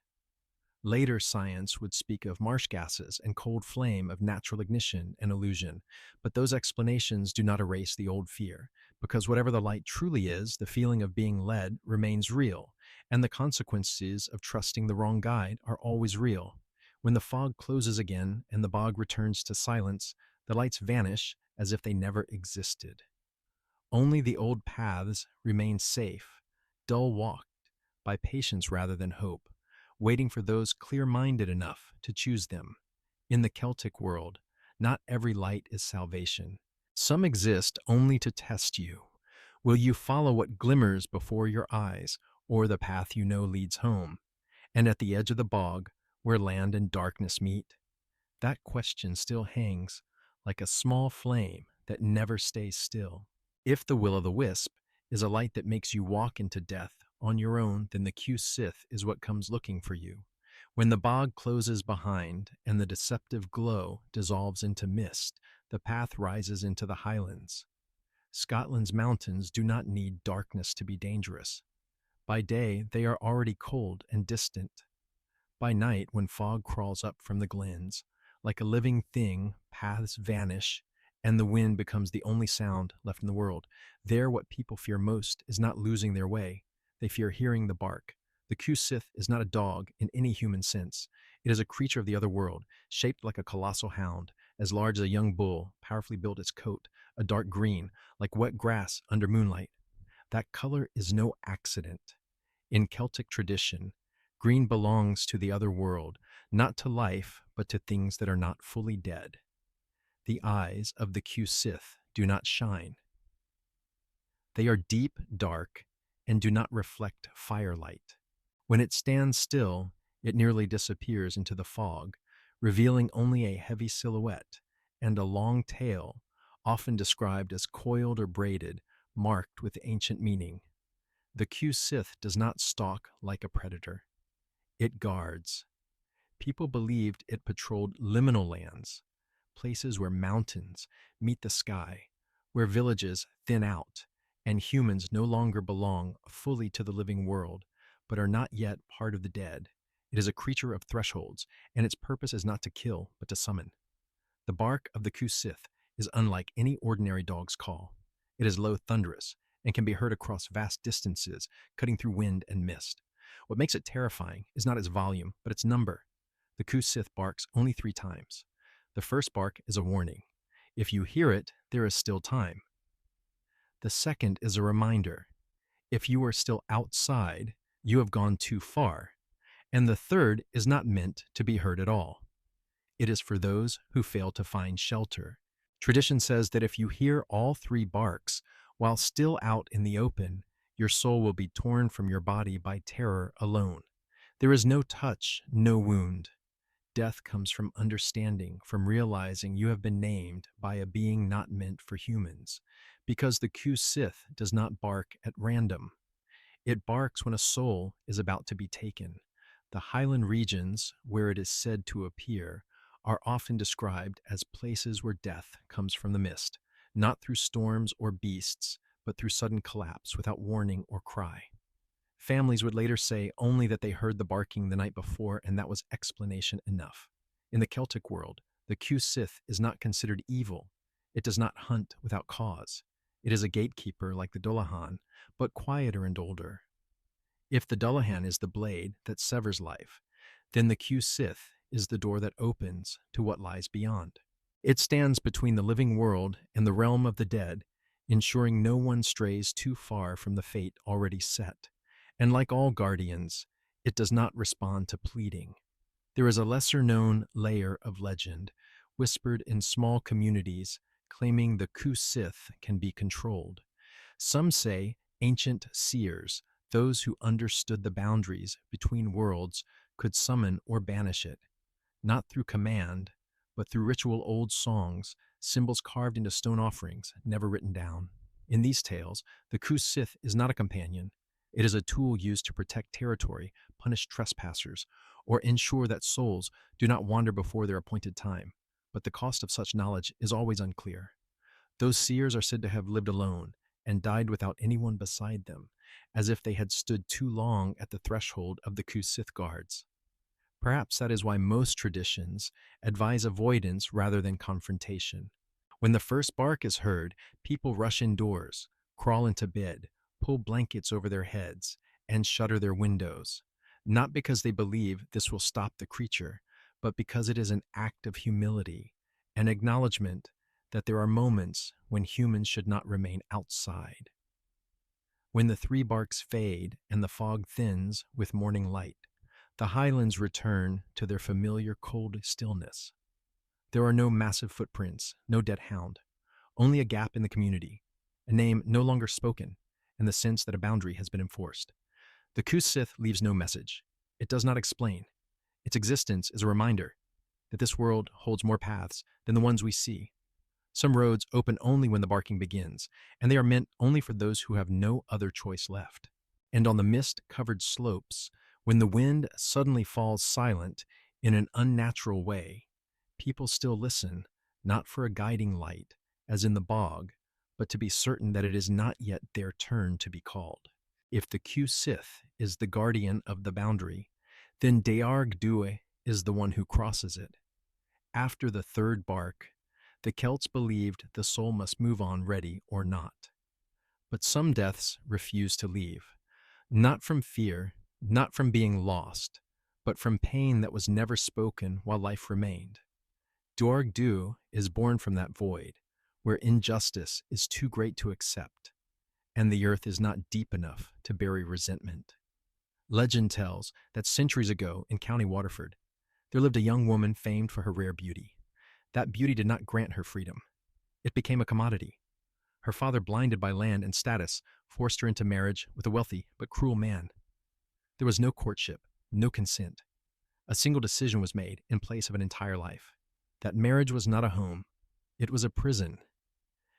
Later science would speak of marsh gases and cold flame, of natural ignition and illusion, but those explanations do not erase the old fear, because whatever the light truly is, the feeling of being led remains real, and the consequences of trusting the wrong guide are always real. When the fog closes again and the bog returns to silence, the lights vanish as if they never existed. Only the old paths remain safe, dull walked, by patience rather than hope, waiting for those clear-minded enough to choose them. In the Celtic world, not every light is salvation. Some exist only to test you. Will you follow what glimmers before your eyes, or the path you know leads home? And at the edge of the bog, where land and darkness meet, that question still hangs like a small flame that never stays still. If the will-o'-the-wisp is a light that makes you walk into death on your own, then the Sith is what comes looking for you. When the bog closes behind and the deceptive glow dissolves into mist, the path rises into the highlands. Scotland's mountains do not need darkness to be dangerous. By day, they are already cold and distant. By night, when fog crawls up from the glens, like a living thing, paths vanish, and the wind becomes the only sound left in the world. There, what people fear most is not losing their way. They fear hearing the bark. The Sith is not a dog in any human sense. It is a creature of the other world, shaped like a colossal hound, as large as a young bull, powerfully built its coat a dark green, like wet grass under moonlight. That color is no accident. In Celtic tradition, green belongs to the other world, not to life, but to things that are not fully dead. The eyes of the Sith do not shine. They are deep, dark, and do not reflect firelight. When it stands still, it nearly disappears into the fog, revealing only a heavy silhouette and a long tail, often described as coiled or braided, marked with ancient meaning. The Sith does not stalk like a predator. It guards. People believed it patrolled liminal lands, places where mountains meet the sky, where villages thin out, and humans no longer belong fully to the living world, but are not yet part of the dead. It is a creature of thresholds, and its purpose is not to kill, but to summon. The bark of the Sith is unlike any ordinary dog's call. It is low, thunderous, and can be heard across vast distances, cutting through wind and mist. What makes it terrifying is not its volume, but its number. The Sith barks only 3 times. The first bark is a warning. If you hear it, there is still time. The second is a reminder. If you are still outside, you have gone too far. And the third is not meant to be heard at all. It is for those who fail to find shelter. Tradition says that if you hear all 3 barks while still out in the open, your soul will be torn from your body by terror alone. There is no touch, no wound. Death comes from understanding, from realizing you have been named by a being not meant for humans. Because the Sith does not bark at random. It barks when a soul is about to be taken. The Highland regions, where it is said to appear, are often described as places where death comes from the mist, not through storms or beasts, but through sudden collapse without warning or cry. Families would later say only that they heard the barking the night before, and that was explanation enough. In the Celtic world, the Sith is not considered evil. It does not hunt without cause. It is a gatekeeper like the Dullahan, but quieter and older. If the Dullahan is the blade that severs life, then the Sith is the door that opens to what lies beyond. It stands between the living world and the realm of the dead, ensuring no one strays too far from the fate already set. And like all guardians, it does not respond to pleading. There is a lesser-known layer of legend, whispered in small communities, claiming the Sith can be controlled. Some say ancient seers, those who understood the boundaries between worlds, could summon or banish it, not through command, but through ritual old songs, symbols carved into stone offerings, never written down. In these tales, the Sith is not a companion. It is a tool used to protect territory, punish trespassers, or ensure that souls do not wander before their appointed time. But the cost of such knowledge is always unclear. Those seers are said to have lived alone and died without anyone beside them, as if they had stood too long at the threshold of the Sith guards. Perhaps that is why most traditions advise avoidance rather than confrontation. When the first bark is heard, people rush indoors, crawl into bed, pull blankets over their heads, and shutter their windows, not because they believe this will stop the creature, but because it is an act of humility, an acknowledgement that there are moments when humans should not remain outside. When the 3 barks fade and the fog thins with morning light, the highlands return to their familiar cold stillness. There are no massive footprints, no dead hound, only a gap in the community, a name no longer spoken, and the sense that a boundary has been enforced. The Sith leaves no message. It does not explain. Its existence is a reminder that this world holds more paths than the ones we see. Some roads open only when the barking begins, and they are meant only for those who have no other choice left. And on the mist-covered slopes, when the wind suddenly falls silent in an unnatural way, people still listen, not for a guiding light, as in the bog, but to be certain that it is not yet their turn to be called. If the Sith is the guardian of the boundary, then Dearg Due is the one who crosses it. After the 3rd bark, the Celts believed the soul must move on ready or not. But some deaths refuse to leave, not from fear, not from being lost, but from pain that was never spoken while life remained. Dearg Due is born from that void, where injustice is too great to accept, and the earth is not deep enough to bury resentment. Legend tells that centuries ago in County Waterford, there lived a young woman famed for her rare beauty. That beauty did not grant her freedom. It became a commodity. Her father, blinded by land and status, forced her into marriage with a wealthy but cruel man. There was no courtship, no consent. A single decision was made in place of an entire life. That marriage was not a home, it was a prison.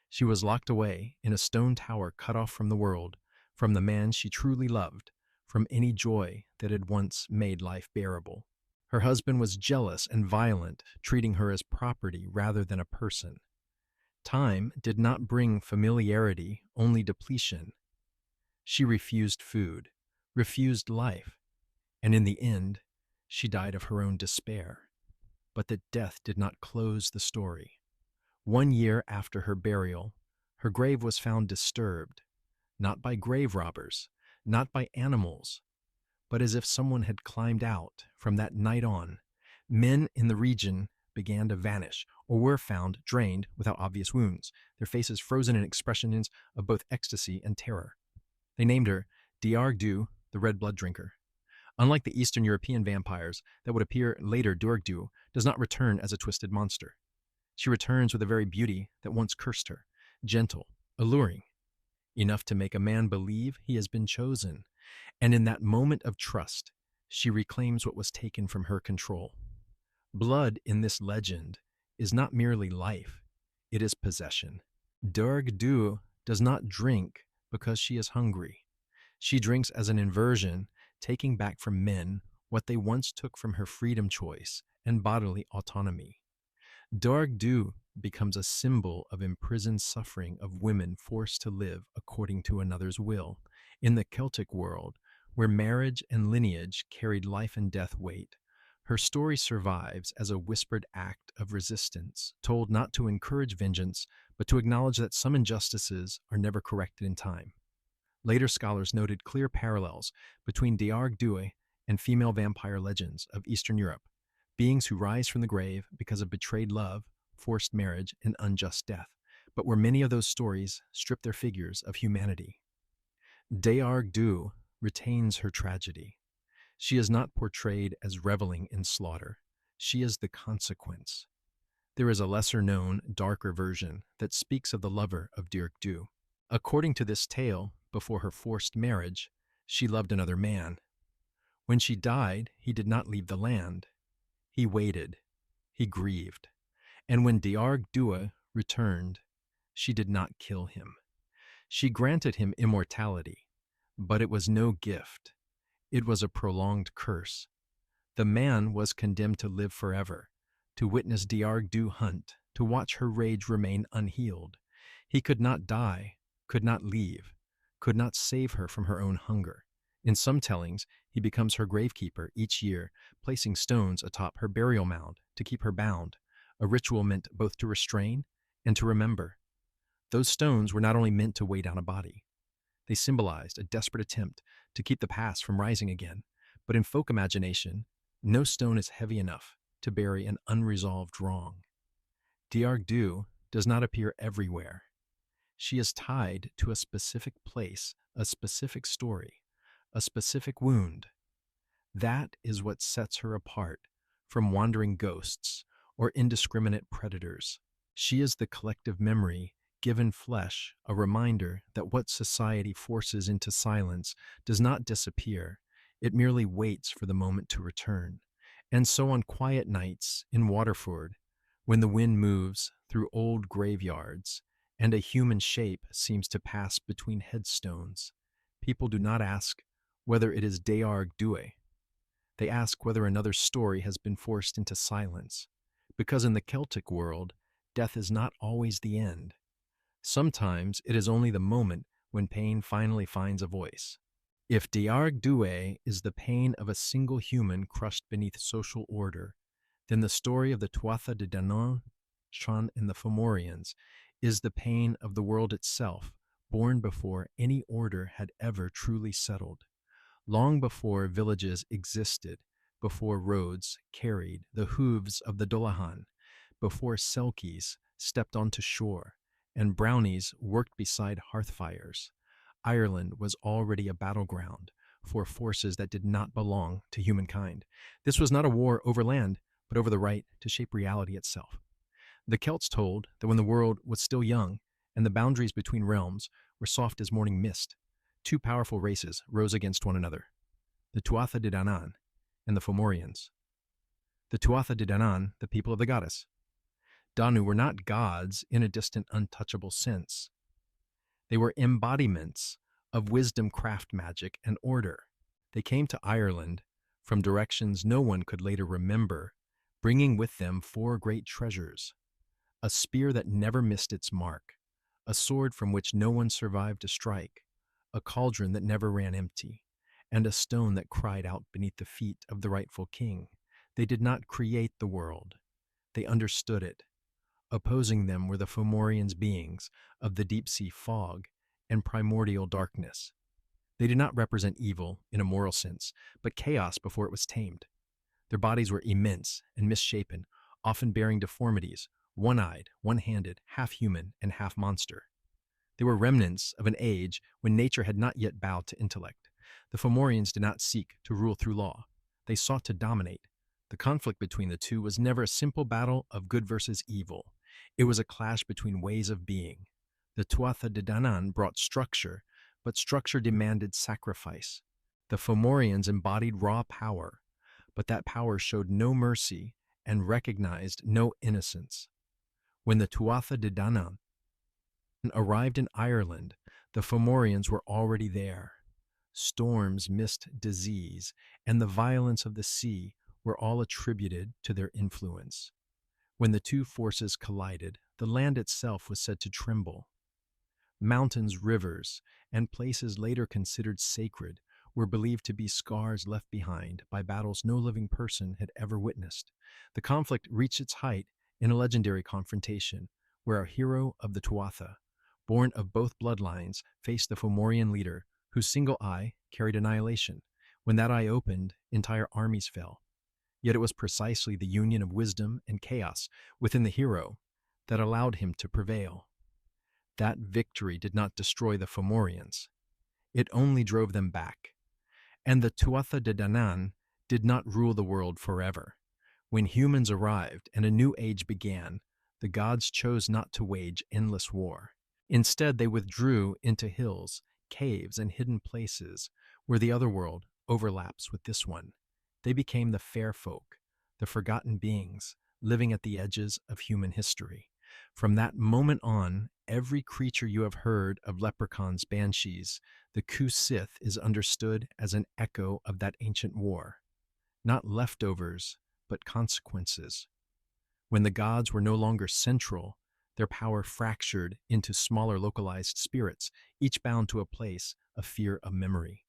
She was locked away in a stone tower, cut off from the world, from the man she truly loved, from any joy that had once made life bearable. Her husband was jealous and violent, treating her as property rather than a person. Time did not bring familiarity, only depletion. She refused food, refused life, and in the end, she died of her own despair. But that death did not close the story. 1 year after her burial, her grave was found disturbed, not by grave robbers, not by animals, but as if someone had climbed out. From that night on, men in the region began to vanish or were found drained without obvious wounds, their faces frozen in expressions of both ecstasy and terror. They named her Diargdu, the red blood drinker. Unlike the Eastern European vampires that would appear later, Diargdu does not return as a twisted monster. She returns with the very beauty that once cursed her, gentle, alluring, enough to make a man believe he has been chosen. And in that moment of trust, she reclaims what was taken from her control. Blood in this legend is not merely life, it is possession. Diargdu does not drink because she is hungry. She drinks as an inversion, taking back from men what they once took from her freedom choice and bodily autonomy. Diargdu becomes a symbol of imprisoned suffering of women forced to live according to another's will. In the Celtic world, where marriage and lineage carried life and death weight, her story survives as a whispered act of resistance, told not to encourage vengeance, but to acknowledge that some injustices are never corrected in time. Later scholars noted clear parallels between Diargdu and female vampire legends of Eastern Europe, beings who rise from the grave because of betrayed love, forced marriage, and unjust death, but where many of those stories strip their figures of humanity. Diargdu retains her tragedy. She is not portrayed as reveling in slaughter. She is the consequence. There is a lesser-known, darker version that speaks of the lover of Diargdu. According to this tale, before her forced marriage, she loved another man. When she died, he did not leave the land. He waited. He grieved. And when Diargdu returned, she did not kill him. She granted him immortality, but it was no gift. It was a prolonged curse. The man was condemned to live forever, to witness Diargdu hunt, to watch her rage remain unhealed. He could not die, could not leave, could not save her from her own hunger. In some tellings, he becomes her gravekeeper each year, placing stones atop her burial mound to keep her bound, a ritual meant both to restrain and to remember. Those stones were not only meant to weigh down a body. They symbolized a desperate attempt to keep the past from rising again, but in folk imagination, no stone is heavy enough to bury an unresolved wrong. Diargdu does not appear everywhere. She is tied to a specific place, a specific story, a specific wound. That is what sets her apart from wandering ghosts or indiscriminate predators. She is the collective memory given flesh, a reminder that what society forces into silence does not disappear. It merely waits for the moment to return. And so on quiet nights in Waterford, when the wind moves through old graveyards and a human shape seems to pass between headstones, people do not ask whether it is Diargdu. They ask whether another story has been forced into silence, because in the Celtic world, death is not always the end. Sometimes it is only the moment when pain finally finds a voice. If Diargdu is the pain of a single human crushed beneath social order, then the story of the Tuatha de Danann, Shan, and the Fomorians is the pain of the world itself, born before any order had ever truly settled. Long before villages existed, before roads carried the hooves of the Dullahan, before Selkies stepped onto shore, and Brownies worked beside hearth fires. Ireland was already a battleground for forces that did not belong to humankind. This was not a war over land, but over the right to shape reality itself. The Celts told that when the world was still young and the boundaries between realms were soft as morning mist, two powerful races rose against one another, the Tuatha De Danann and the Fomorians. The Tuatha De Danann, the people of the goddess. Danu were not gods in a distant, untouchable sense. They were embodiments of wisdom, craft, magic, and order. They came to Ireland from directions no one could later remember, bringing with them four great treasures: a spear that never missed its mark, a sword from which no one survived a strike, a cauldron that never ran empty, and a stone that cried out beneath the feet of the rightful king. They did not create the world. They understood it. Opposing them were the Fomorians, beings of the deep-sea fog and primordial darkness. They did not represent evil in a moral sense, but chaos before it was tamed. Their bodies were immense and misshapen, often bearing deformities, one-eyed, one-handed, half-human, and half-monster. They were remnants of an age when nature had not yet bowed to intellect. The Fomorians did not seek to rule through law. They sought to dominate. The conflict between the two was never a simple battle of good versus evil. It was a clash between ways of being. The Tuatha De Danann brought structure, but structure demanded sacrifice. The Fomorians embodied raw power, but that power showed no mercy and recognized no innocence. When the Tuatha De Danann arrived in Ireland, the Fomorians were already there. Storms, mist, disease, and the violence of the sea were all attributed to their influence. When the two forces collided, the land itself was said to tremble. Mountains, rivers, and places later considered sacred were believed to be scars left behind by battles no living person had ever witnessed. The conflict reached its height in a legendary confrontation, where a hero of the Tuatha, born of both bloodlines, faced the Fomorian leader, whose single eye carried annihilation. When that eye opened, entire armies fell. Yet it was precisely the union of wisdom and chaos within the hero that allowed him to prevail. That victory did not destroy the Fomorians. It only drove them back. And the Tuatha De Danann did not rule the world forever. When humans arrived and a new age began, the gods chose not to wage endless war. Instead, they withdrew into hills, caves, and hidden places where the otherworld overlaps with this one. They became the fair folk, the forgotten beings, living at the edges of human history. From that moment on, every creature you have heard of leprechauns, banshees, the Ku-Sith is understood as an echo of that ancient war. Not leftovers, but consequences. When the gods were no longer central, their power fractured into smaller localized spirits, each bound to a place of fear of memory.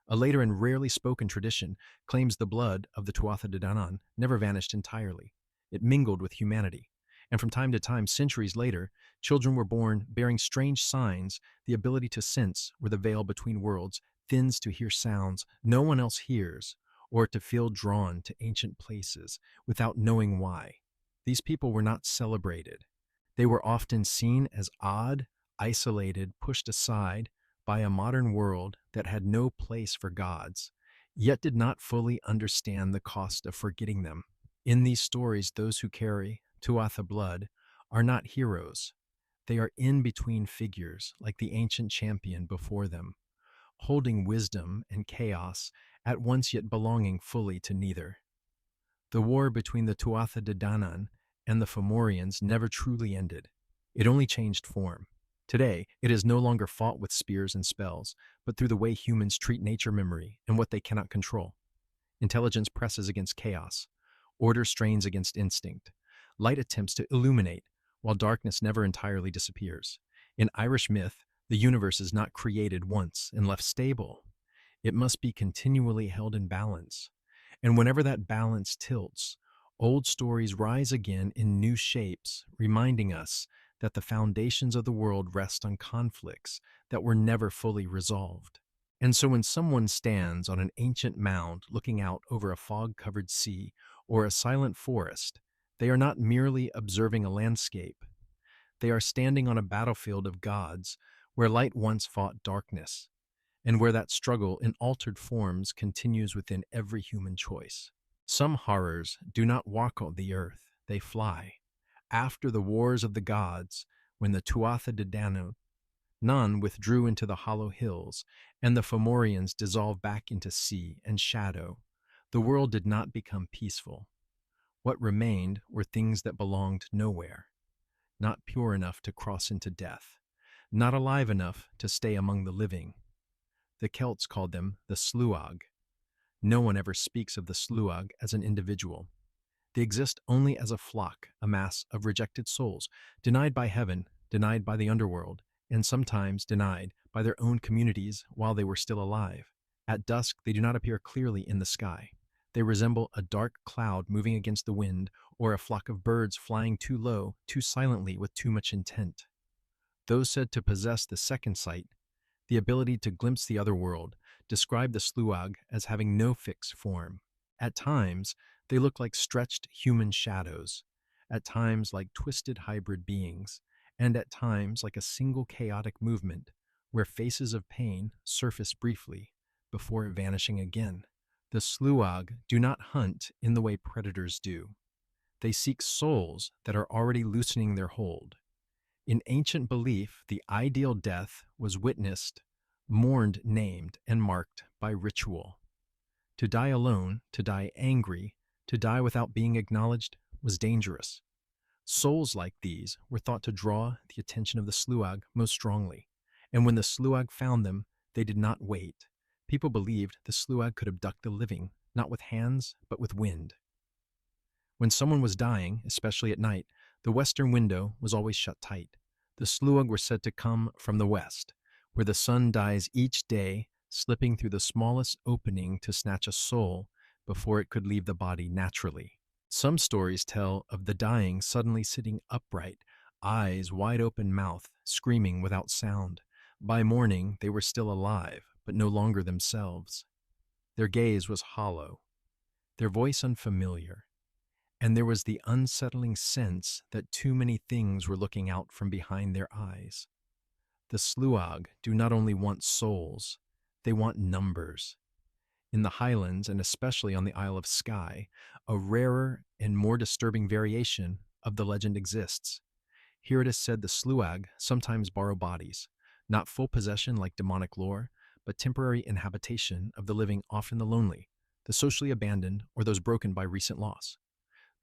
A later and rarely spoken tradition claims the blood of the Tuatha De Danann never vanished entirely. It mingled with humanity. And from time to time, centuries later, children were born bearing strange signs, the ability to sense where the veil between worlds thins to hear sounds no one else hears, or to feel drawn to ancient places without knowing why. These people were not celebrated. They were often seen as odd, isolated, pushed aside by a modern world that had no place for gods, yet did not fully understand the cost of forgetting them. In these stories, those who carry Tuatha blood are not heroes. They are in-between figures, like the ancient champion before them, holding wisdom and chaos at once, yet belonging fully to neither. The war between the Tuatha De Danann and the Fomorians never truly ended. It only changed form. Today, it is no longer fought with spears and spells, but through the way humans treat nature, memory, and what they cannot control. Intelligence presses against chaos. Order strains against instinct. Light attempts to illuminate, while darkness never entirely disappears. In Irish myth, the universe is not created once and left stable. It must be continually held in balance. And whenever that balance tilts, old stories rise again in new shapes, reminding us that the foundations of the world rest on conflicts that were never fully resolved. And so when someone stands on an ancient mound looking out over a fog-covered sea or a silent forest, they are not merely observing a landscape. They are standing on a battlefield of gods where light once fought darkness, and where that struggle in altered forms continues within every human choice. Some horrors do not walk on the earth, they fly. After the wars of the gods, when the Tuatha De Danann none withdrew into the hollow hills, and the Fomorians dissolved back into sea and shadow, the world did not become peaceful. What remained were things that belonged nowhere, not pure enough to cross into death, not alive enough to stay among the living. The Celts called them the Sluag. No one ever speaks of the Sluag as an individual. They exist only as a flock, a mass of rejected souls, denied by heaven, denied by the underworld, and sometimes denied by their own communities while they were still alive. At dusk, they do not appear clearly in the sky. They resemble a dark cloud moving against the wind, or a flock of birds flying too low, too silently, with too much intent. Those said to possess the second sight, the ability to glimpse the other world, describe the Sluag as having no fixed form. At times, they look like stretched human shadows, at times like twisted hybrid beings, and at times like a single chaotic movement where faces of pain surface briefly before vanishing again. The Sluag do not hunt in the way predators do. They seek souls that are already loosening their hold. In ancient belief, the ideal death was witnessed, mourned, named, and marked by ritual. To die alone, to die angry, to die without being acknowledged was dangerous. Souls like these were thought to draw the attention of the Sluag most strongly, and when the Sluag found them, they did not wait. People believed the Sluag could abduct the living, not with hands, but with wind. When someone was dying, especially at night, the western window was always shut tight. The Sluag were said to come from the west, where the sun dies each day, slipping through the smallest opening to snatch a soul before it could leave the body naturally. Some stories tell of the dying suddenly sitting upright, eyes wide open, mouth screaming without sound. By morning, they were still alive, but no longer themselves. Their gaze was hollow, their voice unfamiliar, and there was the unsettling sense that too many things were looking out from behind their eyes. The Sluag do not only want souls, they want numbers. In the Highlands, and especially on the Isle of Skye, a rarer and more disturbing variation of the legend exists. Here it is said the Sluag sometimes borrow bodies, not full possession like demonic lore, but temporary inhabitation of the living, often the lonely, the socially abandoned, or those broken by recent loss.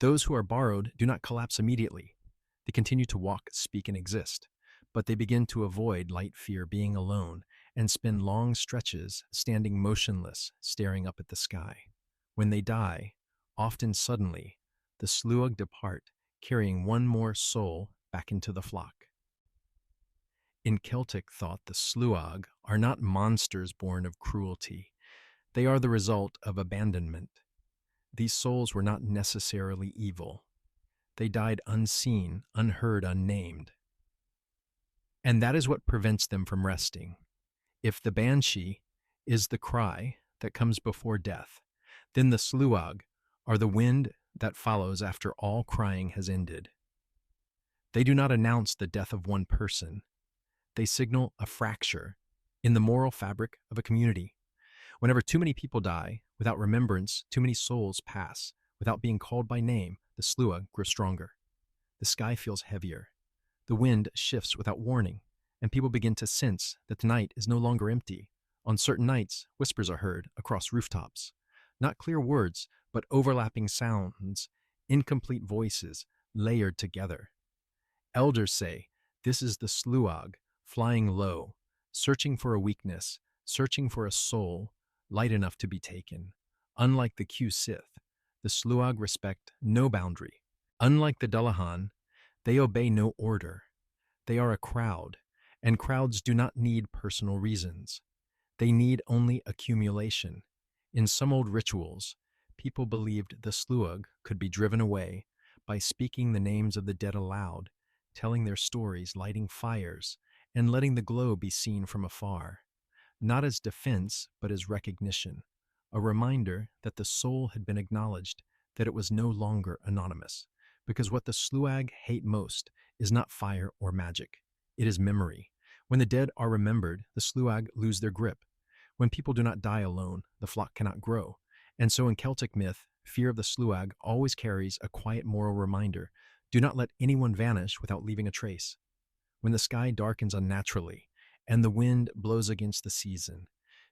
Those who are borrowed do not collapse immediately. They continue to walk, speak, and exist, but they begin to avoid light fear being alone and spend long stretches standing motionless, staring up at the sky. When they die, often suddenly, the Sluag depart, carrying one more soul back into the flock. In Celtic thought, the Sluag are not monsters born of cruelty. They are the result of abandonment. These souls were not necessarily evil. They died unseen, unheard, unnamed. And that is what prevents them from resting. If the Banshee is the cry that comes before death, then the Sluag are the wind that follows after all crying has ended. They do not announce the death of one person. They signal a fracture in the moral fabric of a community. Whenever too many people die, without remembrance, too many souls pass. Without being called by name, the Sluag grows stronger. The sky feels heavier. The wind shifts without warning, and people begin to sense that the night is no longer empty. On certain nights, whispers are heard across rooftops. Not clear words, but overlapping sounds, incomplete voices, layered together. Elders say, this is the Sluag, flying low, searching for a weakness, searching for a soul, light enough to be taken. Unlike the Sith, the Sluag respect no boundary. Unlike the Dullahan, they obey no order. They are a crowd, and crowds do not need personal reasons. They need only accumulation. In some old rituals, people believed the Sluag could be driven away by speaking the names of the dead aloud, telling their stories, lighting fires, and letting the glow be seen from afar. Not as defense, but as recognition, a reminder that the soul had been acknowledged, that it was no longer anonymous. Because what the Sluag hate most is not fire or magic. It is memory. When the dead are remembered, the sluag lose their grip. When people do not die alone, the flock cannot grow. And so in Celtic myth, fear of the sluag always carries a quiet moral reminder: do not let anyone vanish without leaving a trace. When the sky darkens unnaturally and the wind blows against the season,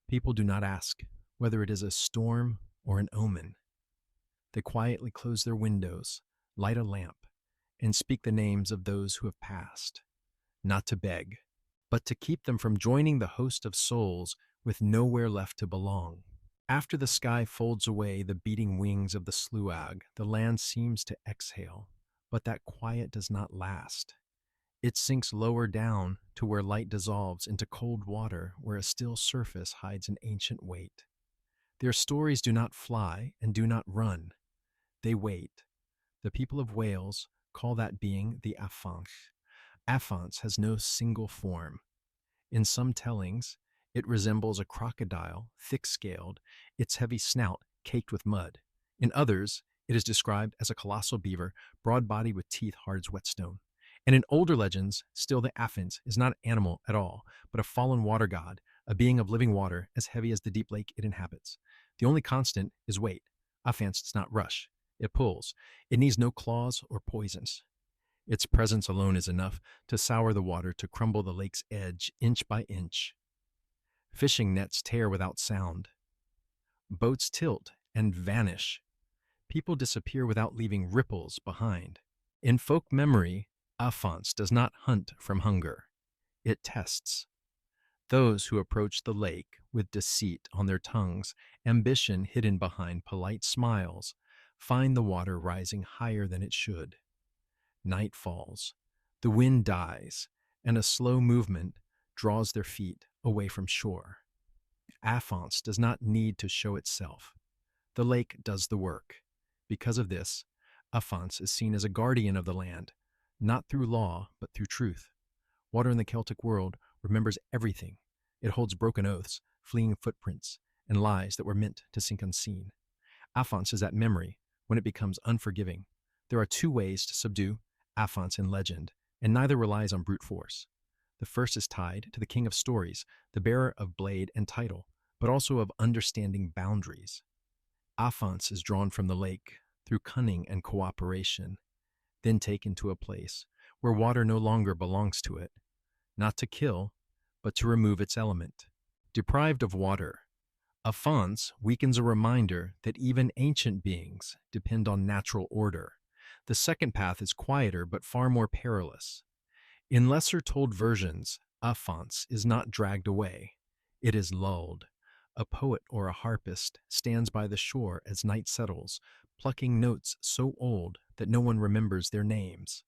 people do not ask whether it is a storm or an omen. They quietly close their windows, light a lamp, and speak the names of those who have passed, not to beg, but to keep them from joining the host of souls with nowhere left to belong. After the sky folds away the beating wings of the sluag, the land seems to exhale, but that quiet does not last. It sinks lower down to where light dissolves into cold water, where a still surface hides an ancient weight. Their stories do not fly and do not run. They wait. The people of Wales call that being the Affanch. Affanch has no single form. In some tellings, it resembles a crocodile, thick-scaled, its heavy snout caked with mud. In others, it is described as a colossal beaver, broad-bodied with teeth hard as whetstone. And in older legends, still the Affanch is not an animal at all, but a fallen water god, a being of living water as heavy as the deep lake it inhabits. The only constant is weight. Affanch does not rush. It pulls. It needs no claws or poisons. Its presence alone is enough to sour the water, to crumble the lake's edge inch by inch. Fishing nets tear without sound. Boats tilt and vanish. People disappear without leaving ripples behind. In folk memory, Affanch does not hunt from hunger. It tests. Those who approach the lake with deceit on their tongues, ambition hidden behind polite smiles, find the water rising higher than it should. Night falls. The wind dies, and a slow movement draws their feet away from shore. Affanch does not need to show itself. The lake does the work. Because of this, Affanch is seen as a guardian of the land, not through law, but through truth. Water in the Celtic world remembers everything. It holds broken oaths, fleeing footprints, and lies that were meant to sink unseen. Affanch is that memory when it becomes unforgiving. There are two ways to subdue Affanch in legend, and neither relies on brute force. The first is tied to the king of stories, the bearer of blade and title, but also of understanding boundaries. Affanch is drawn from the lake through cunning and cooperation, then taken to a place where water no longer belongs to it, not to kill, but to remove its element. Deprived of water, Affanch weakens a reminder that even ancient beings depend on natural order. The second path is quieter but far more perilous. In lesser-told versions, Affanch is not dragged away. It is lulled. A poet or a harpist stands by the shore as night settles, plucking notes so old that no one remembers their names.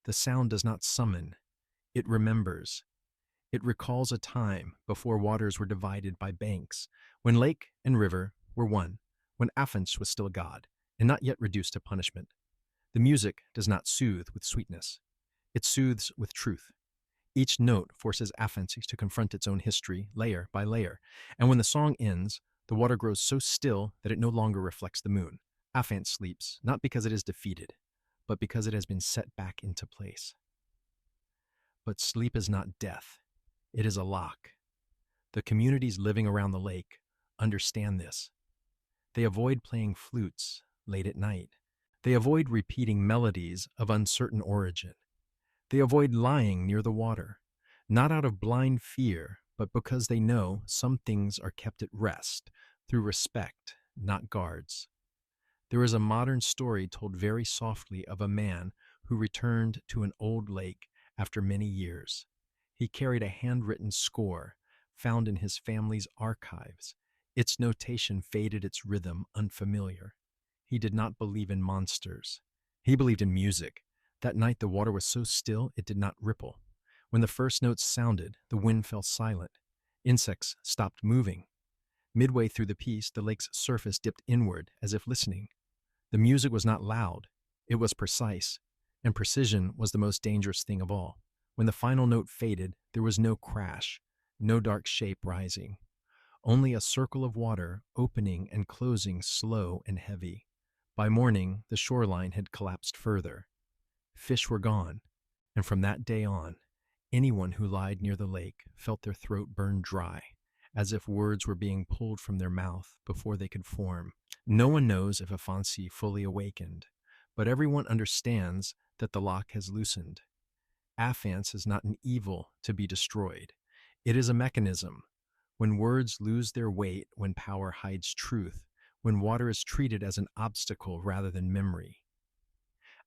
The sound does not summon. It remembers. It recalls a time before waters were divided by banks, when lake and river were one, when Affanch was still a god, and not yet reduced to punishment. The music does not soothe with sweetness. It soothes with truth. Each note forces Affanch to confront its own history, layer by layer, and when the song ends, the water grows so still that it no longer reflects the moon. Affanch sleeps, not because it is defeated, but because it has been set back into place. But sleep is not death. It is a lock. The communities living around the lake understand this. They avoid playing flutes late at night. They avoid repeating melodies of uncertain origin. They avoid lying near the water, not out of blind fear, but because they know some things are kept at rest through respect, not guards. There is a modern story told very softly of a man who returned to an old lake after many years. He carried a handwritten score found in his family's archives. Its notation faded, its rhythm unfamiliar. He did not believe in monsters. He believed in music. That night the water was so still it did not ripple. When the first notes sounded, the wind fell silent. Insects stopped moving. Midway through the piece, the lake's surface dipped inward as if listening. The music was not loud. It was precise, and precision was the most dangerous thing of all. When the final note faded, there was no crash, no dark shape rising. Only a circle of water opening and closing slow and heavy. By morning, the shoreline had collapsed further. Fish were gone. And from that day on, anyone who lied near the lake felt their throat burn dry, as if words were being pulled from their mouth before they could form. No one knows if Afansi fully awakened, but everyone understands that the lock has loosened. Afans is not an evil to be destroyed. It is a mechanism. When words lose their weight, when power hides truth, when water is treated as an obstacle rather than memory,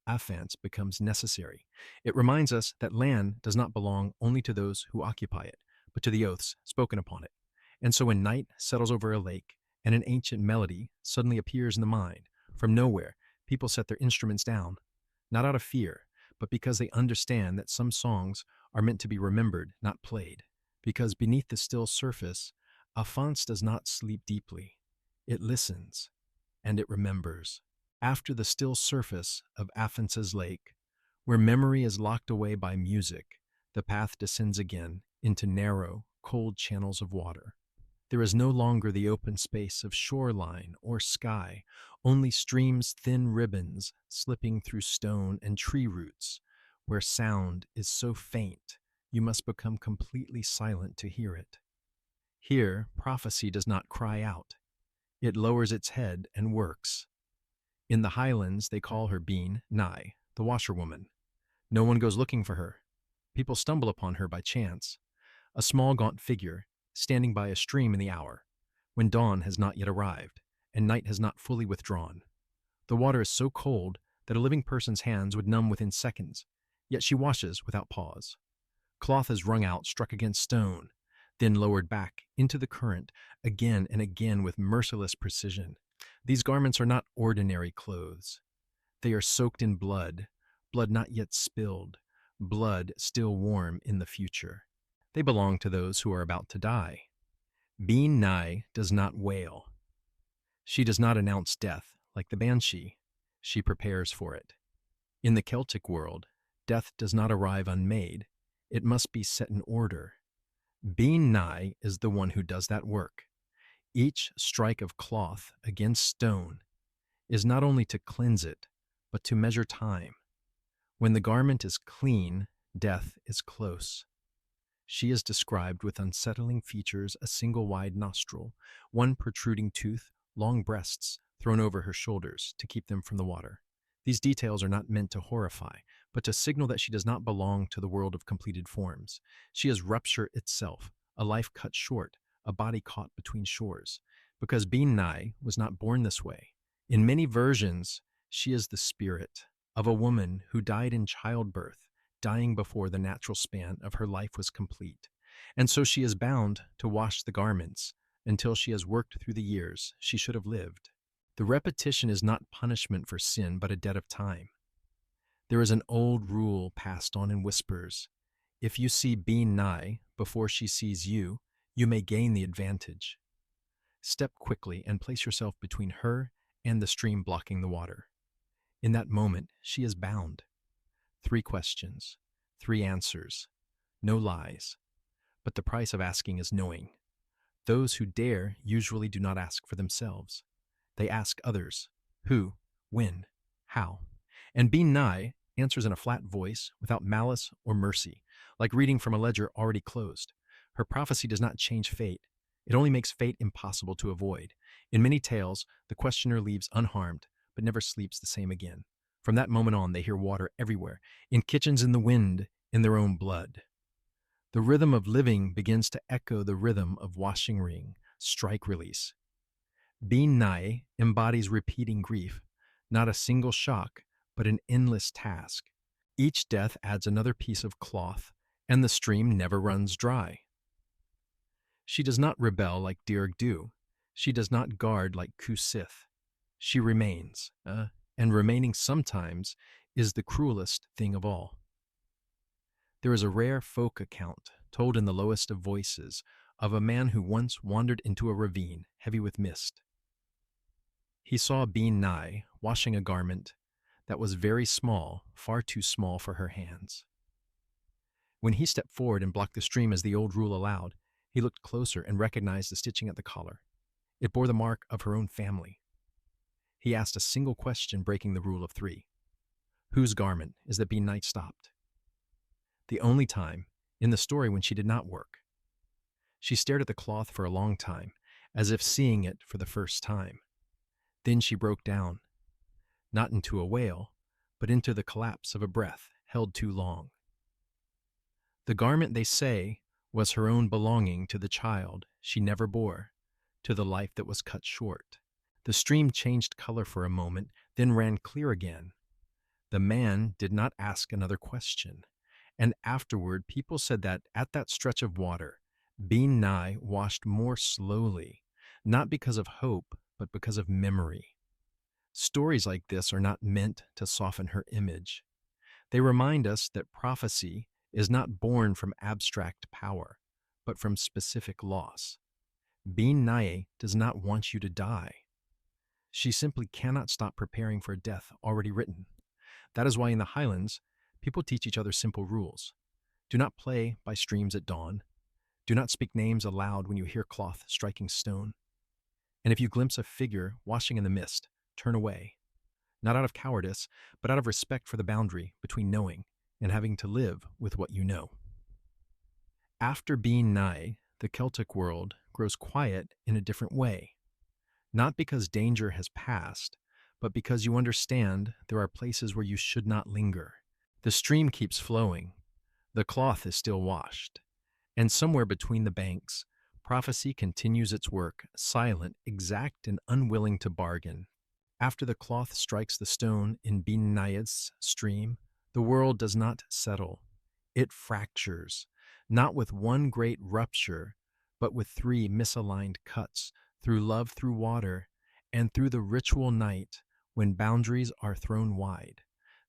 Afans becomes necessary. It reminds us that land does not belong only to those who occupy it, but to the oaths spoken upon it. And so when night settles over a lake and an ancient melody suddenly appears in the mind, from nowhere, people set their instruments down, not out of fear, but because they understand that some songs are meant to be remembered, not played. Because beneath the still surface, Afans does not sleep deeply. It listens, and it remembers. After the still surface of Afans's lake, where memory is locked away by music, the path descends again into narrow, cold channels of water. There is no longer the open space of shoreline or sky, only streams' thin ribbons slipping through stone and tree roots, where sound is so faint you must become completely silent to hear it. Here, prophecy does not cry out. It lowers its head and works. In the highlands, they call her Bean Nai, the washerwoman. No one goes looking for her. People stumble upon her by chance. A small gaunt figure, standing by a stream in the hour, when dawn has not yet arrived, and night has not fully withdrawn. The water is so cold that a living person's hands would numb within seconds, yet she washes without pause. Cloth is wrung out, struck against stone, then lowered back into the current again and again with merciless precision. These garments are not ordinary clothes. They are soaked in blood, blood not yet spilled, blood still warm in the future. They belong to those who are about to die. Bean Nai does not wail. She does not announce death like the Banshee. She prepares for it. In the Celtic world, death does not arrive unmade. It must be set in order. Bean Nai is the one who does that work. Each strike of cloth against stone is not only to cleanse it, but to measure time. When the garment is clean, death is close. She is described with unsettling features: a single wide nostril, one protruding tooth, long breasts thrown over her shoulders to keep them from the water. These details are not meant to horrify, but to signal that she does not belong to the world of completed forms. She is rupture itself, a life cut short, a body caught between shores. Because Bean Nai was not born this way. In many versions, she is the spirit of a woman who died in childbirth, dying before the natural span of her life was complete. And so she is bound to wash the garments until she has worked through the years she should have lived. The repetition is not punishment for sin, but a debt of time. There is an old rule passed on in whispers. If you see Bean Nai before she sees you, you may gain the advantage. Step quickly and place yourself between her and the stream blocking the water. In that moment, she is bound. 3 questions, 3 answers, no lies. But the price of asking is knowing. Those who dare usually do not ask for themselves. They ask others: who, when, how. And Bean Nai answers in a flat voice, without malice or mercy, like reading from a ledger already closed. Her prophecy does not change fate. It only makes fate impossible to avoid. In many tales, the questioner leaves unharmed, but never sleeps the same again. From that moment on, they hear water everywhere, in kitchens, in the wind, in their own blood. The rhythm of living begins to echo the rhythm of washing ring, strike release. Bean Nai embodies repeating grief, not a single shock, but an endless task. Each death adds another piece of cloth, and the stream never runs dry. She does not rebel like Dirgdu. She does not guard like Kusith. She remains, and remaining sometimes is the cruelest thing of all. There is a rare folk account, told in the lowest of voices, of a man who once wandered into a ravine heavy with mist. He saw Bean Nai washing a garment that was very small, far too small for her hands. When he stepped forward and blocked the stream as the old rule allowed, he looked closer and recognized the stitching at the collar. It bore the mark of her own family. He asked a single question, breaking the rule of 3. Whose garment is that Bean Nai stopped? the only time in the story when she did not work. She stared at the cloth for a long time, as if seeing it for the first time. Then she broke down, not into a wail, but into the collapse of a breath held too long. The garment, they say, was her own belonging to the child she never bore, to the life that was cut short. The stream changed color for a moment, then ran clear again. The man did not ask another question, and afterward people said that at that stretch of water, Bean Nye washed more slowly, not because of hope, but because of memory. Stories like this are not meant to soften her image. They remind us that prophecy is not born from abstract power, but from specific loss. Bean Nye does not want you to die. She simply cannot stop preparing for a death already written. That is why in the Highlands, people teach each other simple rules. Do not play by streams at dawn. Do not speak names aloud when you hear cloth striking stone. And if you glimpse a figure washing in the mist, turn away. Not out of cowardice, but out of respect for the boundary between knowing and having to live with what you know. After Bean Nye, the Celtic world grows quiet in a different way. Not because danger has passed, but because you understand there are places where you should not linger. The stream keeps flowing. The cloth is still washed. And somewhere between the banks, prophecy continues its work, silent, exact, and unwilling to bargain. After the cloth strikes the stone in Bean Nye's stream, the world does not settle. It fractures, not with one great rupture, but with three misaligned cuts, through love, through water, and through the ritual night when boundaries are thrown wide.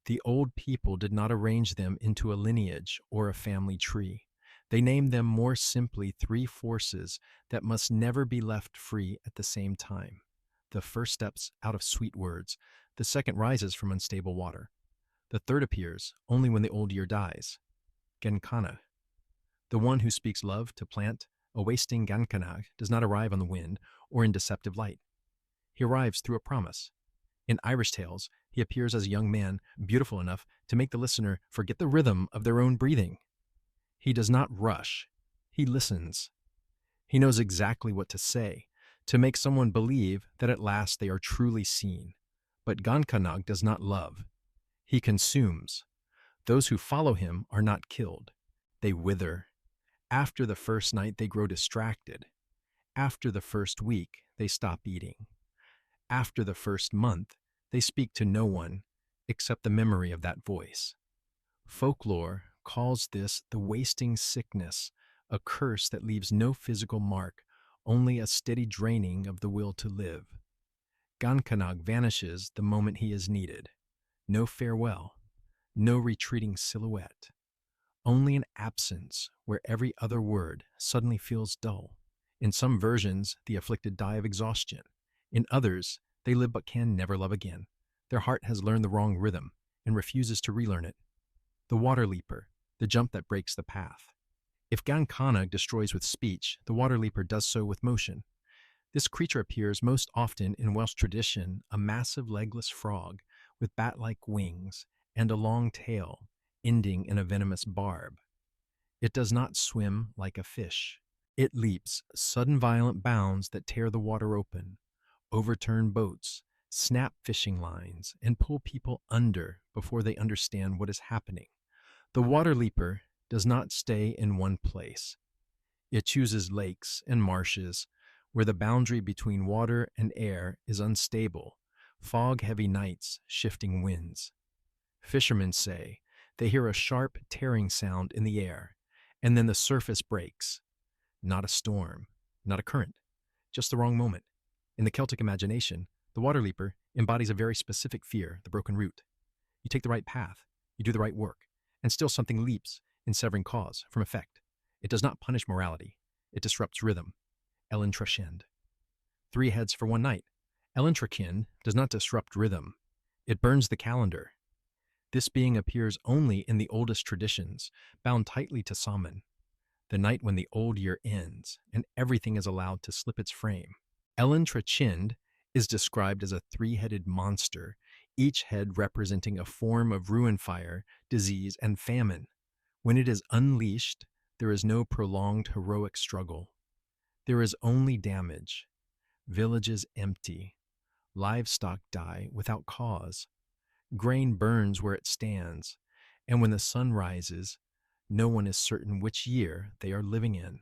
The old people did not arrange them into a lineage or a family tree. They named them more simply three forces that must never be left free at the same time. The first steps out of sweet words, the second rises from unstable water. The third appears only when the old year dies. Genkana. The one who speaks love to plant a wasting Gankanag does not arrive on the wind or in deceptive light. He arrives through a promise. In Irish tales, he appears as a young man, beautiful enough to make the listener forget the rhythm of their own breathing. He does not rush. He listens. He knows exactly what to say, to make someone believe that at last they are truly seen. But Gankanag does not love. He consumes. Those who follow him are not killed. They wither. After the first night, they grow distracted. After the first week, they stop eating. After the first month, they speak to no one except the memory of that voice. Folklore calls this the wasting sickness, a curse that leaves no physical mark, only a steady draining of the will to live. Gankanag vanishes the moment he is needed. No farewell, no retreating silhouette. Only an absence where every other word suddenly feels dull. In some versions, the afflicted die of exhaustion. In others, they live but can never love again. Their heart has learned the wrong rhythm and refuses to relearn it. The water leaper, the jump that breaks the path. If Gankanag destroys with speech, the water leaper does so with motion. This creature appears most often in Welsh tradition, a massive legless frog with bat-like wings and a long tail, ending in a venomous barb. It does not swim like a fish. It leaps sudden violent bounds that tear the water open, overturn boats, snap fishing lines, and pull people under before they understand what is happening. The water leaper does not stay in one place. It chooses lakes and marshes where the boundary between water and air is unstable, fog-heavy nights, shifting winds. Fishermen say they hear a sharp tearing sound in the air, and then the surface breaks. Not a storm, not a current, just the wrong moment. In the Celtic imagination, the water leaper embodies a very specific fear, the broken route. You take the right path, you do the right work, and still something leaps in severing cause from effect. It does not punish morality. It disrupts rhythm. Ellen Trachend. 3 heads for one night. Ellen Trachend does not disrupt rhythm. It burns the calendar. This being appears only in the oldest traditions, bound tightly to Samhain, the night when the old year ends and everything is allowed to slip its frame. Ellen Trachend is described as a 3-headed monster, each head representing a form of ruin fire, disease, and famine. When it is unleashed, there is no prolonged heroic struggle. There is only damage. Villages empty. Livestock die without cause. Grain burns where it stands. And when the sun rises, no one is certain which year they are living in.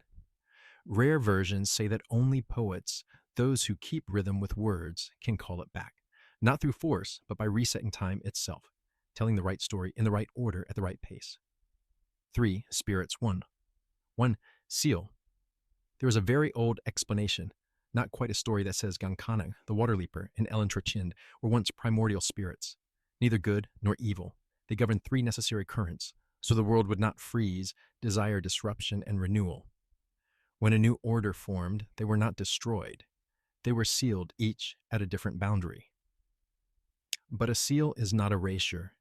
Rare versions say that only poets, those who keep rhythm with words, can call it back, not through force, but by resetting time itself, telling the right story in the right order at the right pace. 3. Spirits 1. 1. Seal. There is a very old explanation, not quite a story, that says Gankana, the water leaper, and Ellen Trochind were once primordial spirits, neither good nor evil. They governed 3 necessary currents, so the world would not freeze, desire disruption and renewal. When a new order formed, they were not destroyed. They were sealed, each at a different boundary. But a seal is not erasure.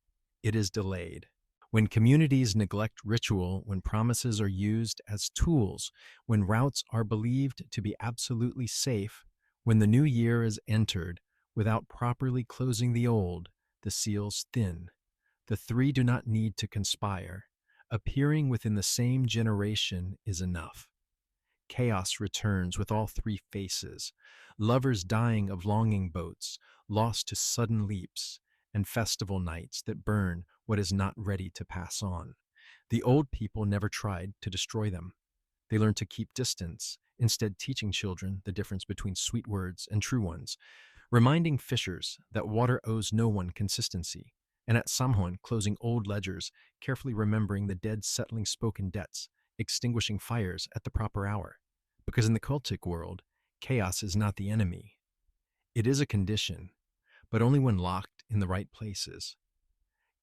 It is delayed. When communities neglect ritual, when promises are used as tools, when routes are believed to be absolutely safe, when the new year is entered without properly closing the old, the seals thin. The 3 do not need to conspire. Appearing within the same generation is enough. Chaos returns with all 3 faces, lovers dying of longing boats, lost to sudden leaps, and festival nights that burn what is not ready to pass on. The old people never tried to destroy them. They learned to keep distance, instead teaching children the difference between sweet words and true ones, reminding fishers that water owes no one consistency, and at Samhain closing old ledgers, carefully remembering the dead settling spoken debts, extinguishing fires at the proper hour. Because in the Celtic world, chaos is not the enemy. It is a condition, but only when locked in the right places.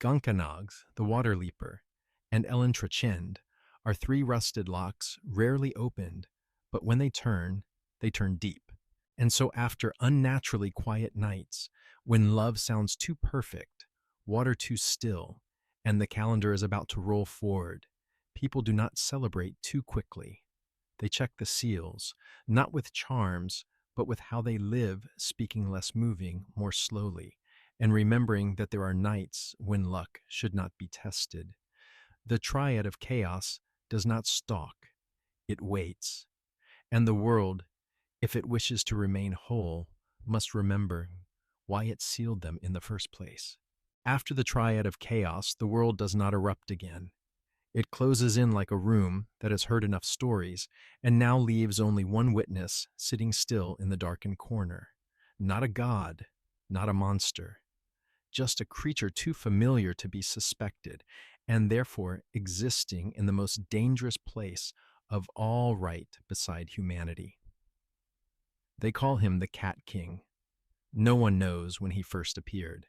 Gankanags, the water leaper, and Ellen Trochind are 3 rusted locks rarely opened, but when they turn deep. And so after unnaturally quiet nights, when love sounds too perfect, water too still, and the calendar is about to roll forward, people do not celebrate too quickly. They check the seals, not with charms, but with how they live, speaking less moving, more slowly, and remembering that there are nights when luck should not be tested. The triad of chaos does not stalk, it waits. And the world, if it wishes to remain whole, must remember why it sealed them in the first place. After the triad of chaos, the world does not erupt again. It closes in like a room that has heard enough stories and now leaves only one witness sitting still in the darkened corner. Not a god, not a monster, just a creature too familiar to be suspected, and therefore existing in the most dangerous place of all right beside humanity. They call him the Cat King. No one knows when he first appeared.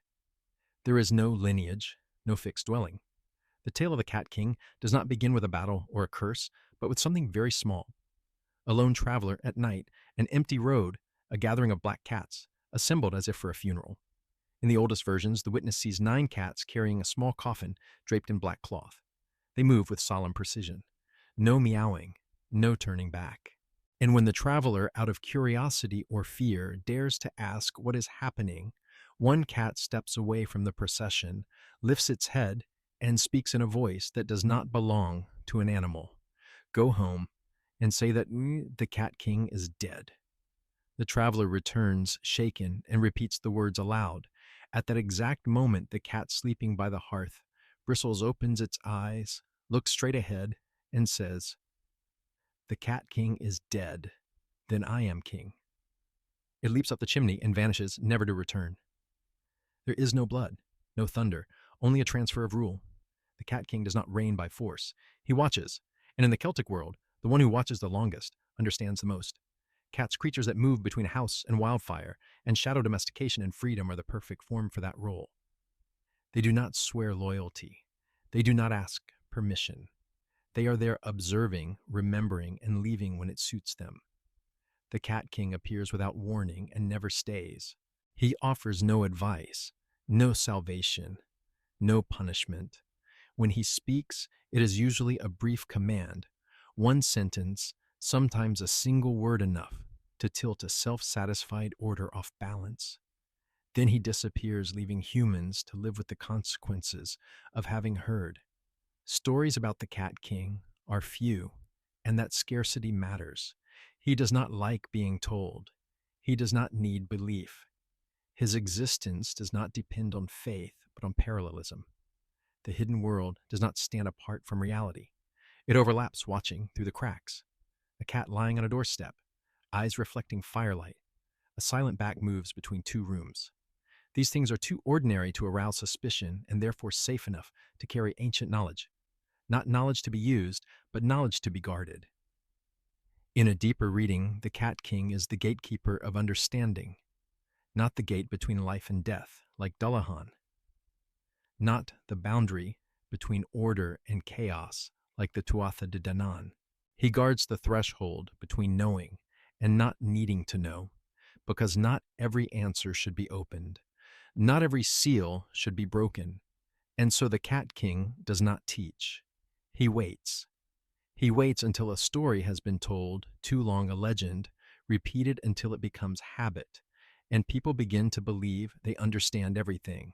There is no lineage, no fixed dwelling. The tale of the Cat King does not begin with a battle or a curse, but with something very small. A lone traveler at night, an empty road, a gathering of black cats, assembled as if for a funeral. In the oldest versions, the witness sees 9 cats carrying a small coffin draped in black cloth. They move with solemn precision. No meowing, no turning back. And when the traveler, out of curiosity or fear, dares to ask what is happening, one cat steps away from the procession, lifts its head, and speaks in a voice that does not belong to an animal. Go home and say that the Cat King is dead. The traveler returns, shaken, and repeats the words aloud. At that exact moment, the cat sleeping by the hearth, Bristles opens its eyes, looks straight ahead, and says, "The Cat King is dead. Then I am king." It leaps up the chimney and vanishes, never to return. There is no blood, no thunder, only a transfer of rule. The Cat King does not reign by force. He watches, and in the Celtic world, the one who watches the longest understands the most. Cats, creatures that move between a house and wildfire, and shadow domestication and freedom are the perfect form for that role. They do not swear loyalty. They do not ask permission. They are there observing, remembering, and leaving when it suits them. The Cat King appears without warning and never stays. He offers no advice, no salvation, no punishment. When he speaks, it is usually a brief command, one sentence, sometimes a single word enough to tilt a self-satisfied order off balance. Then he disappears, leaving humans to live with the consequences of having heard. Stories about the Cat King are few, and that scarcity matters. He does not like being told. He does not need belief. His existence does not depend on faith, but on parallelism. The hidden world does not stand apart from reality. It overlaps, watching through the cracks. A cat lying on a doorstep, eyes reflecting firelight. A silent back moves between two rooms. These things are too ordinary to arouse suspicion and therefore safe enough to carry ancient knowledge. Not knowledge to be used, but knowledge to be guarded. In a deeper reading, the Cat King is the gatekeeper of understanding, not the gate between life and death, like Dullahan, not the boundary between order and chaos, like the Tuatha de Danann. He guards the threshold between knowing and not needing to know, because not every answer should be opened, not every seal should be broken, and so the Cat King does not teach. He waits. He waits until a story has been told, too long a legend, repeated until it becomes habit, and people begin to believe they understand everything.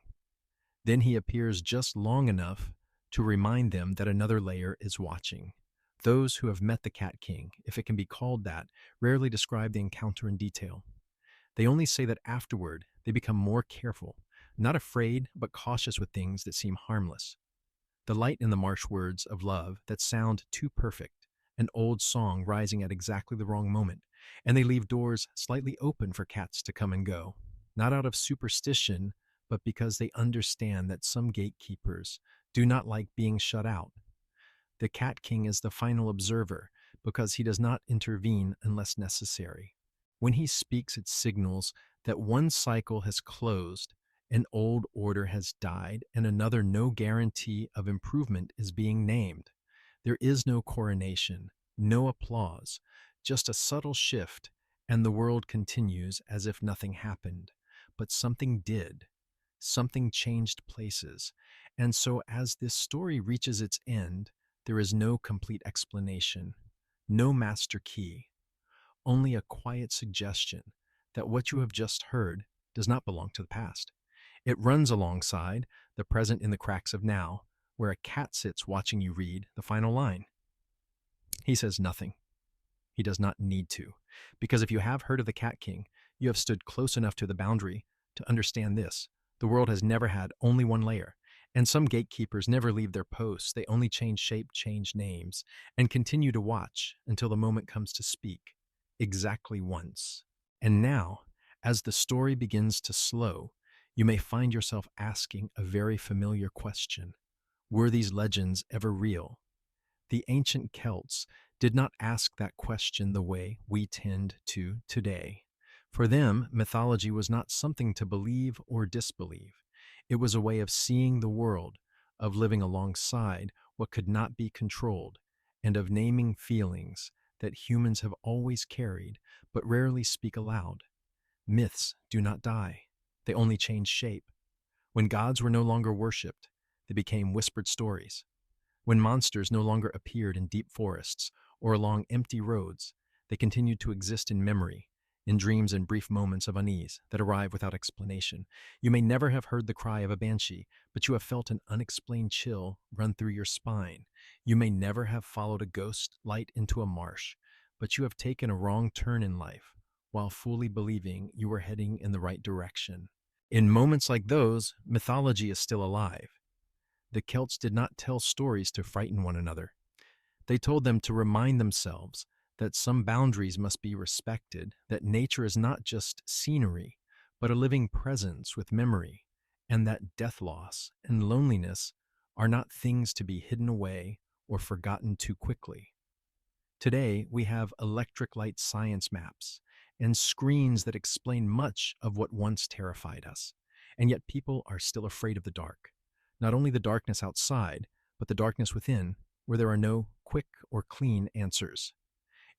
Then he appears just long enough to remind them that another layer is watching. Those who have met the Cat King, if it can be called that, rarely describe the encounter in detail. They only say that afterward they become more careful, not afraid, but cautious with things that seem harmless. The light in the marsh words of love that sound too perfect, an old song rising at exactly the wrong moment, and they leave doors slightly open for cats to come and go, not out of superstition, but because they understand that some gatekeepers do not like being shut out. The Cat King is the final observer because he does not intervene unless necessary. When he speaks, it signals that one cycle has closed, an old order has died, and another no guarantee of improvement is being named. There is no coronation, no applause, just a subtle shift, and the world continues as if nothing happened. But something did. Something changed places. And so as this story reaches its end, there is no complete explanation, no master key, only a quiet suggestion that what you have just heard does not belong to the past. It runs alongside the present in the cracks of now, where a cat sits watching you read the final line. He says nothing. He does not need to, because if you have heard of the Cat King, you have stood close enough to the boundary to understand this. The world has never had only one layer, and some gatekeepers never leave their posts. They only change shape, change names, and continue to watch until the moment comes to speak, exactly once. And now, as the story begins to slow, you may find yourself asking a very familiar question. Were these legends ever real? The ancient Celts did not ask that question the way we tend to today. For them, mythology was not something to believe or disbelieve. It was a way of seeing the world, of living alongside what could not be controlled, and of naming feelings that humans have always carried but rarely speak aloud. Myths do not die. They only change shape. When gods were no longer worshipped, they became whispered stories. When monsters no longer appeared in deep forests or along empty roads, they continued to exist in memory, in dreams and brief moments of unease that arrive without explanation. You may never have heard the cry of a banshee, but you have felt an unexplained chill run through your spine. You may never have followed a ghost light into a marsh, but you have taken a wrong turn in life while fully believing you were heading in the right direction. In moments like those, mythology is still alive. The Celts did not tell stories to frighten one another. They told them to remind themselves that some boundaries must be respected, that nature is not just scenery, but a living presence with memory, and that death loss and loneliness are not things to be hidden away or forgotten too quickly. Today, we have electric light science maps and screens that explain much of what once terrified us, and yet people are still afraid of the dark. Not only the darkness outside, but the darkness within, where there are no quick or clean answers.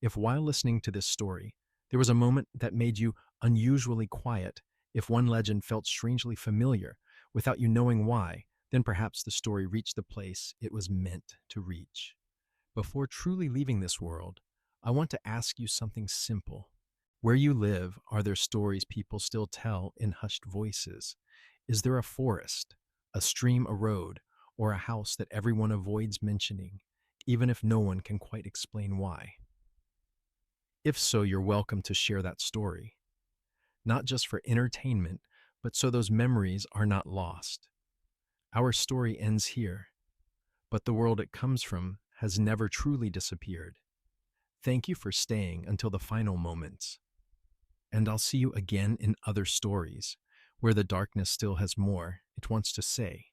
If while listening to this story, there was a moment that made you unusually quiet, if one legend felt strangely familiar without you knowing why, then perhaps the story reached the place it was meant to reach. Before truly leaving this world, I want to ask you something simple. Where you live, are there stories people still tell in hushed voices? Is there a forest, a stream, a road, or a house that everyone avoids mentioning, even if no one can quite explain why? If so, you're welcome to share that story, not just for entertainment, but so those memories are not lost. Our story ends here, but the world it comes from has never truly disappeared. Thank you for staying until the final moments, and I'll see you again in other stories, where the darkness still has more it wants to say.